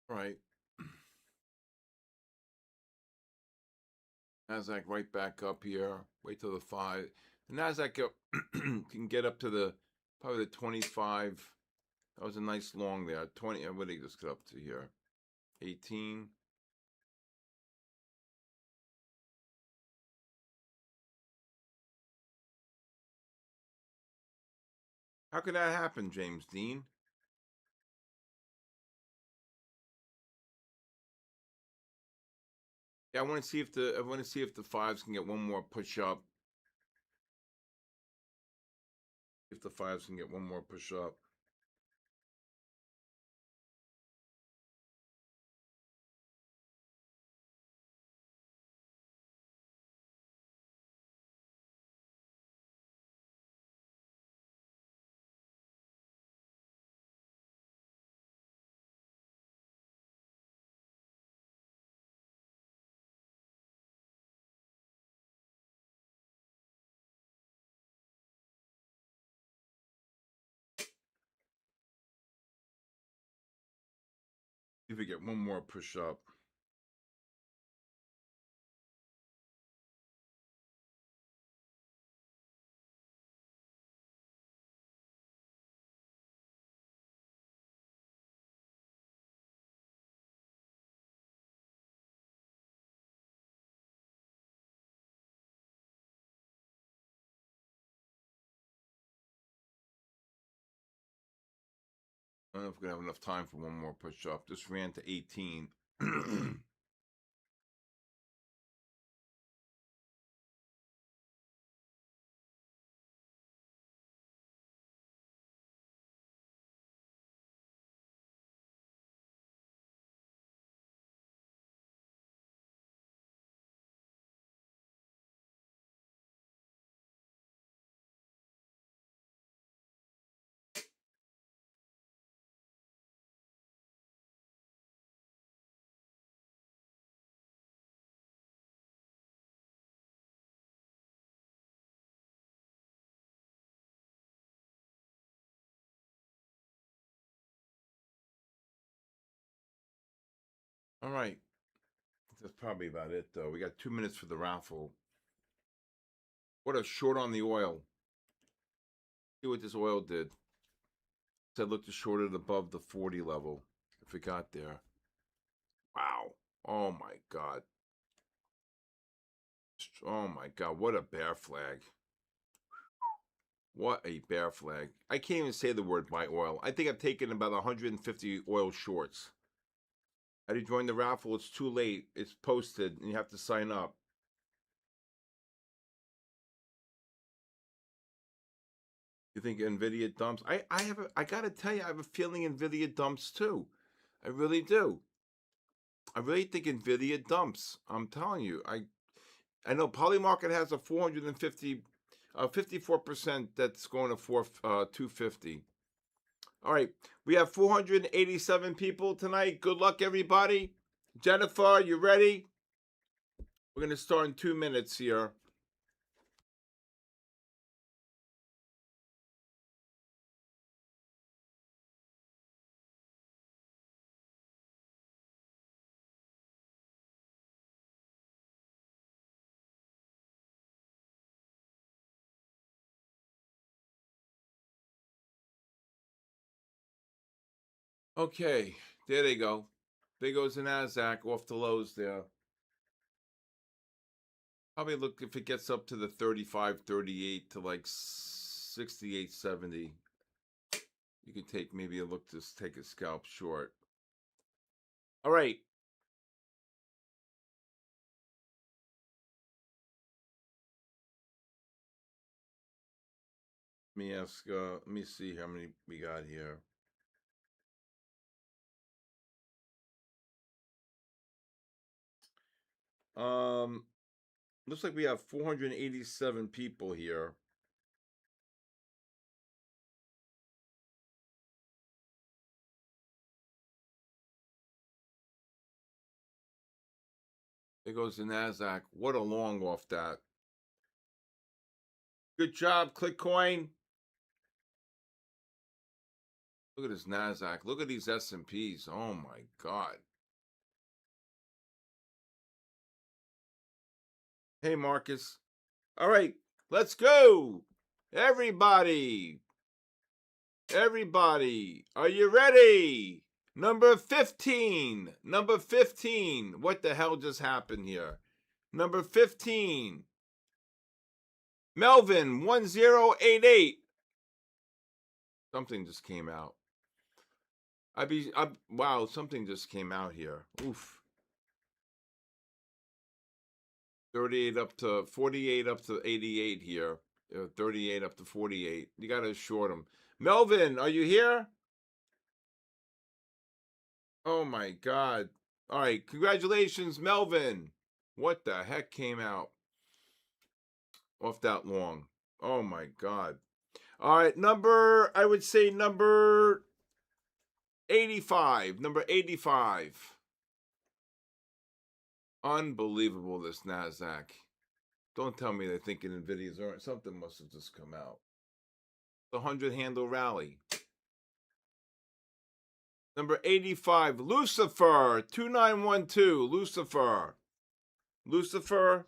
Right. Nasdaq right back up here. Wait till the 5. The Nasdaq can get up to the probably the 25. That was a nice long there. 20. What did it just get up to here? 18. How could that happen, James Dean? Yeah, I want to see if the 5s can get one more push up. If the 5s can get one more push up. If we get one more push up. I don't know if we're going to have enough time for one more push-up. This ran to 18. All right. That's probably about it, though. We got 2 minutes for the raffle. What a short on the oil. See what this oil did. Said look to short it above the 40 level if it got there. Wow. Oh my God. Oh my God. What a bear flag. What a bear flag. I can't even say the word buy oil. I think I've taken about 150 oil shorts. How do you join the raffle? It's too late. It's posted and you have to sign up. You think Nvidia dumps? I gotta tell you, I have a feeling Nvidia dumps too. I really do. I really think Nvidia dumps. I'm telling you. I know Polymarket has a 450 54% that's going to 250. All right. We have 487 people tonight. Good luck, everybody. Jennifer, you ready? We're going to start in 2 minutes here. Okay. There they go. There goes the NASDAQ off the lows there. Probably look if it gets up to the 35, 38 to like 68, 70. You can take maybe a look to take a scalp short. All right. Let me ask, let me see how many we got here. Looks like we have 487 people here. There goes the NASDAQ. What a long off that. Good job, ClickCoin. Look at this NASDAQ. Look at these S&Ps. Oh, my God. Hey, Marcus. All right, let's go. Everybody. Everybody. Are you ready? Number 15. Number 15. What the hell just happened here? Number 15. Melvin 1088. Something just came out. Wow, something just came out here. Oof. 38 up to 48 up to 88 here. 38 up to 48. You got to short them. Melvin, are you here? Oh my God. All right, congratulations, Melvin. What the heck came out off that long? Oh my God. All right, I would say number 85. Number 85. Unbelievable, this NASDAQ. Don't tell me they're thinking NVIDIA's something must have just come out. The 100-handle rally. Number 85, Lucifer, 2912, Lucifer. Lucifer.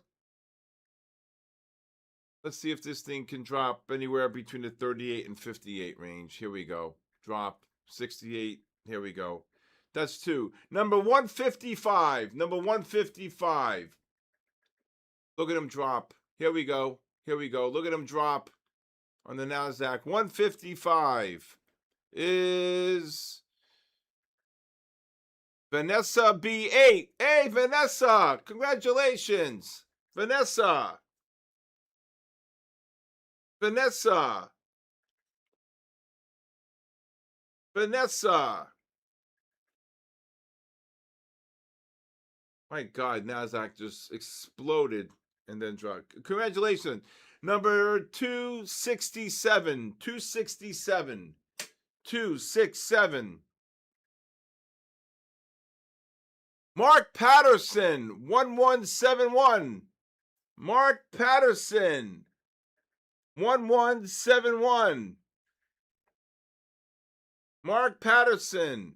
Let's see if this thing can drop anywhere between the 38 and 58 range. Here we go. Drop 68. Here we go. That's 2. Number 155. Number 155. Look at him drop. Here we go. Here we go. Look at him drop on the NASDAQ. 155. is Vanessa B8. Hey, Vanessa, congratulations. Vanessa. Vanessa. Vanessa. My God, NASDAQ just exploded and then dropped. Congratulations. Number 267. 267. 267. Mark Patterson. 1171. Mark Patterson. 1171. Mark Patterson.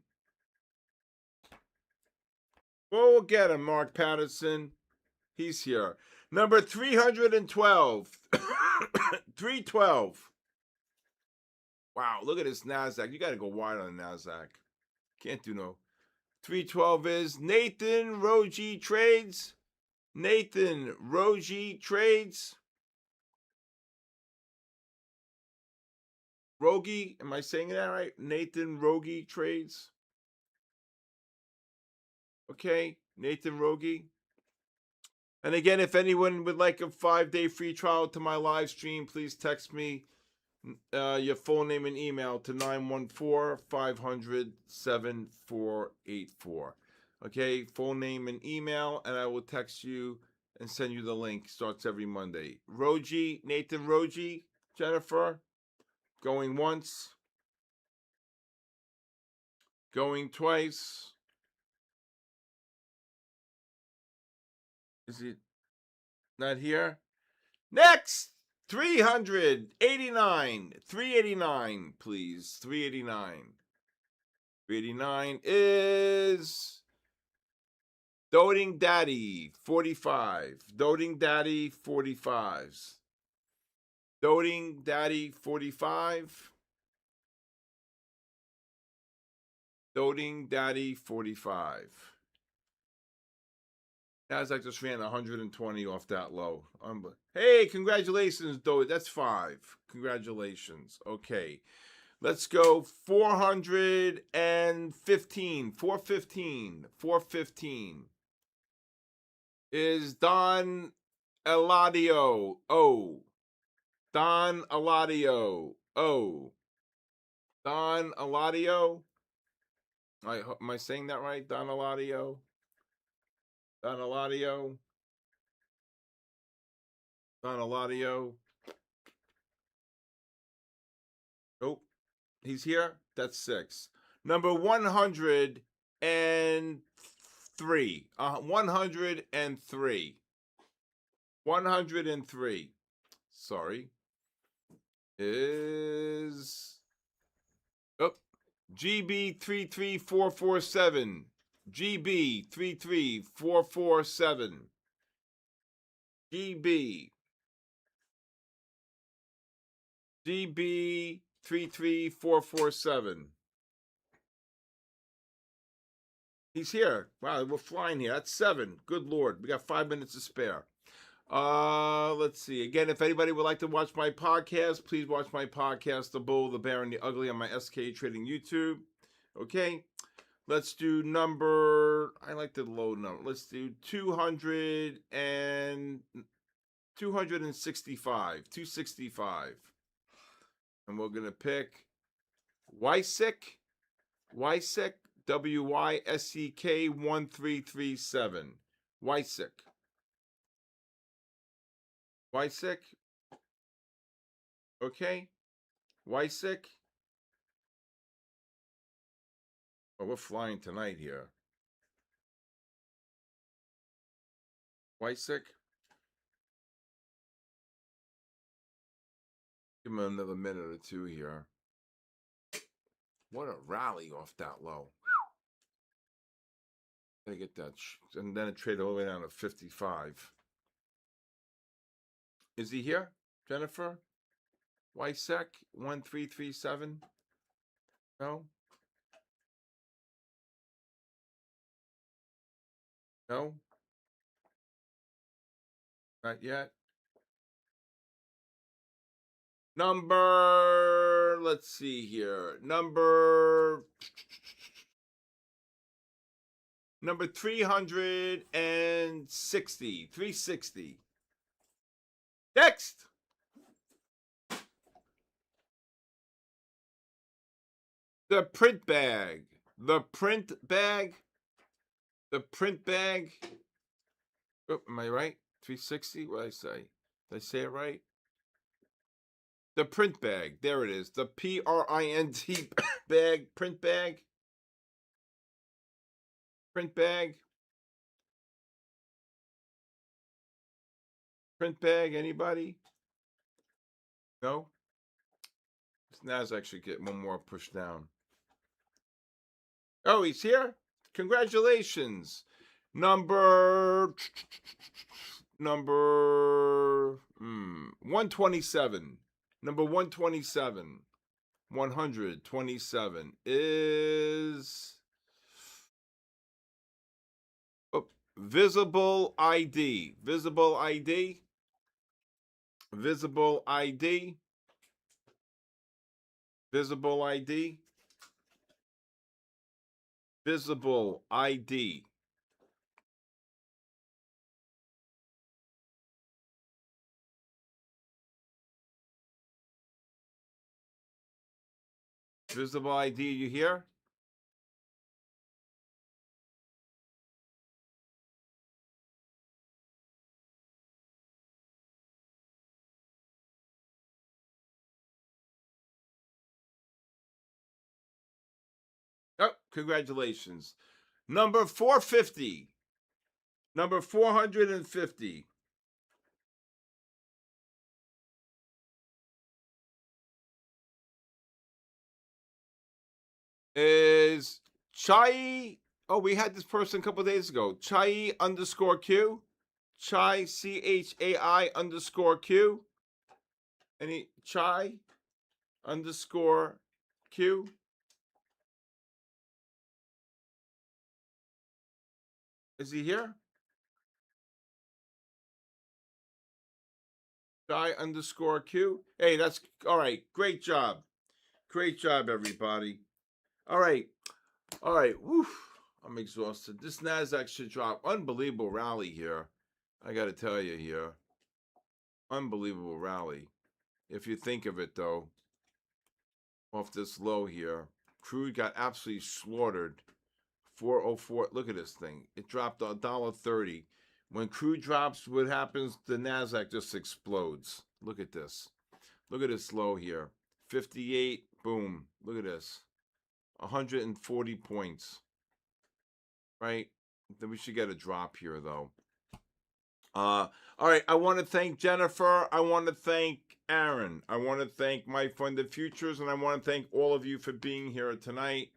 We'll get him, Mark Patterson. He's here. Number 312. 312. Wow, look at this NASDAQ. You got to go wide on the NASDAQ. Can't do no. 312 is Nathan Rogi Trades. Nathan Rogi Trades. Rogi, am I saying that right? Nathan Rogi Trades. Okay, Nathan Rogi. And again, if anyone would like a 5-day free trial to my live stream, please text me your full name and email to 914-500-7484. Okay, full name and email, and I will text you and send you the link. Starts every Monday. Rogi, Nathan Rogi, Jennifer, going once, going twice. Is it not here? Next, 389. 389, please. 389. 389 is Doting Daddy 45. Doting Daddy 45s. Doting Daddy 45. Doting Daddy 45. NASDAQ just ran 120 off that low. Hey, congratulations, Doty. That's 5. Congratulations. Okay. Let's go 415. 415. 415 is Don Eladio. Oh. Don Eladio. Oh. Don Eladio. Am I saying that right? Don Eladio. Don Eladio. Don Eladio. Nope. He's here. That's 6. Number 103. 103. 103. Sorry. Is GB33447. GB33447. GB33447. He's here. Wow, we're flying here. That's 7. Good Lord. We got 5 minutes to spare. Let's see. Again, if anybody would like to watch my podcast, please watch my podcast, The Bull, the Bear, and the Ugly on my SK Trading YouTube. Okay. Let's do number, I like the low number. Let's do 265. 265. And we're going to pick Wysick. Wysick. WYSEK 1337. Wysick. Wysick. Okay. Wysick. Oh, we're flying tonight here. Wysick. Give him another minute or two here. What a rally off that low. Gotta get that. And then it traded all the way down to 55. Is he here, Jennifer? Wysick 1337. No. No. Not yet. Number let's see here. Number 360. 360. Next. The print bag. The print bag. The print bag. Oh, am I right? 360? What did I say? Did I say it right? The print bag. There it is. The print bag. Print bag. Print bag. Print bag. Anybody? No? This NASDAQ should get one more push down. Oh, he's here? Congratulations. Number 127. Number 127. 127 is Visible ID. Visible ID. Visible ID. Visible ID. Visible ID. Visible ID, you hear? Oh, congratulations. Number 450. Number 450 is Chai. Oh, we had this person a couple days ago. Chai underscore Q. Chai, CHAI underscore Q. Any Chai underscore Q. Is he here? Chai underscore Q. Hey, that's all right. Great job. Great job, everybody. All right. All right. Woo. I'm exhausted. This NASDAQ should drop. Unbelievable rally here. I got to tell you here. Unbelievable rally. If you think of it, though, off this low here, crude got absolutely slaughtered. 404. Look at this thing. It dropped $1.30. When crude drops, what happens? The NASDAQ just explodes. Look at this. Look at this low here. 58. Boom. Look at this. 140 points. Right? Then we should get a drop here, though. All right. I want to thank Jennifer. I want to thank Aaron. I want to thank my funded futures, and I want to thank all of you for being here tonight.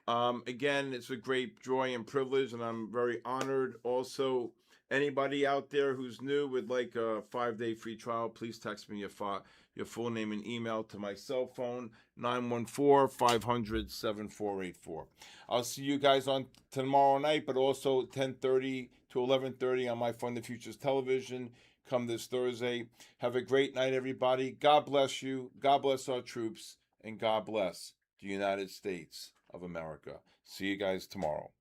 Again, it's a great joy and privilege, and I'm very honored. Also, anybody out there who's new would like a 5-day free trial, please text me your full name and email to my cell phone, 914-500-7484. I'll see you guys on tomorrow night, but also 10:30 to 11:30 on my Fund the Futures television come this Thursday. Have a great night, everybody. God bless you. God bless our troops. And God bless the United States of America. See you guys tomorrow.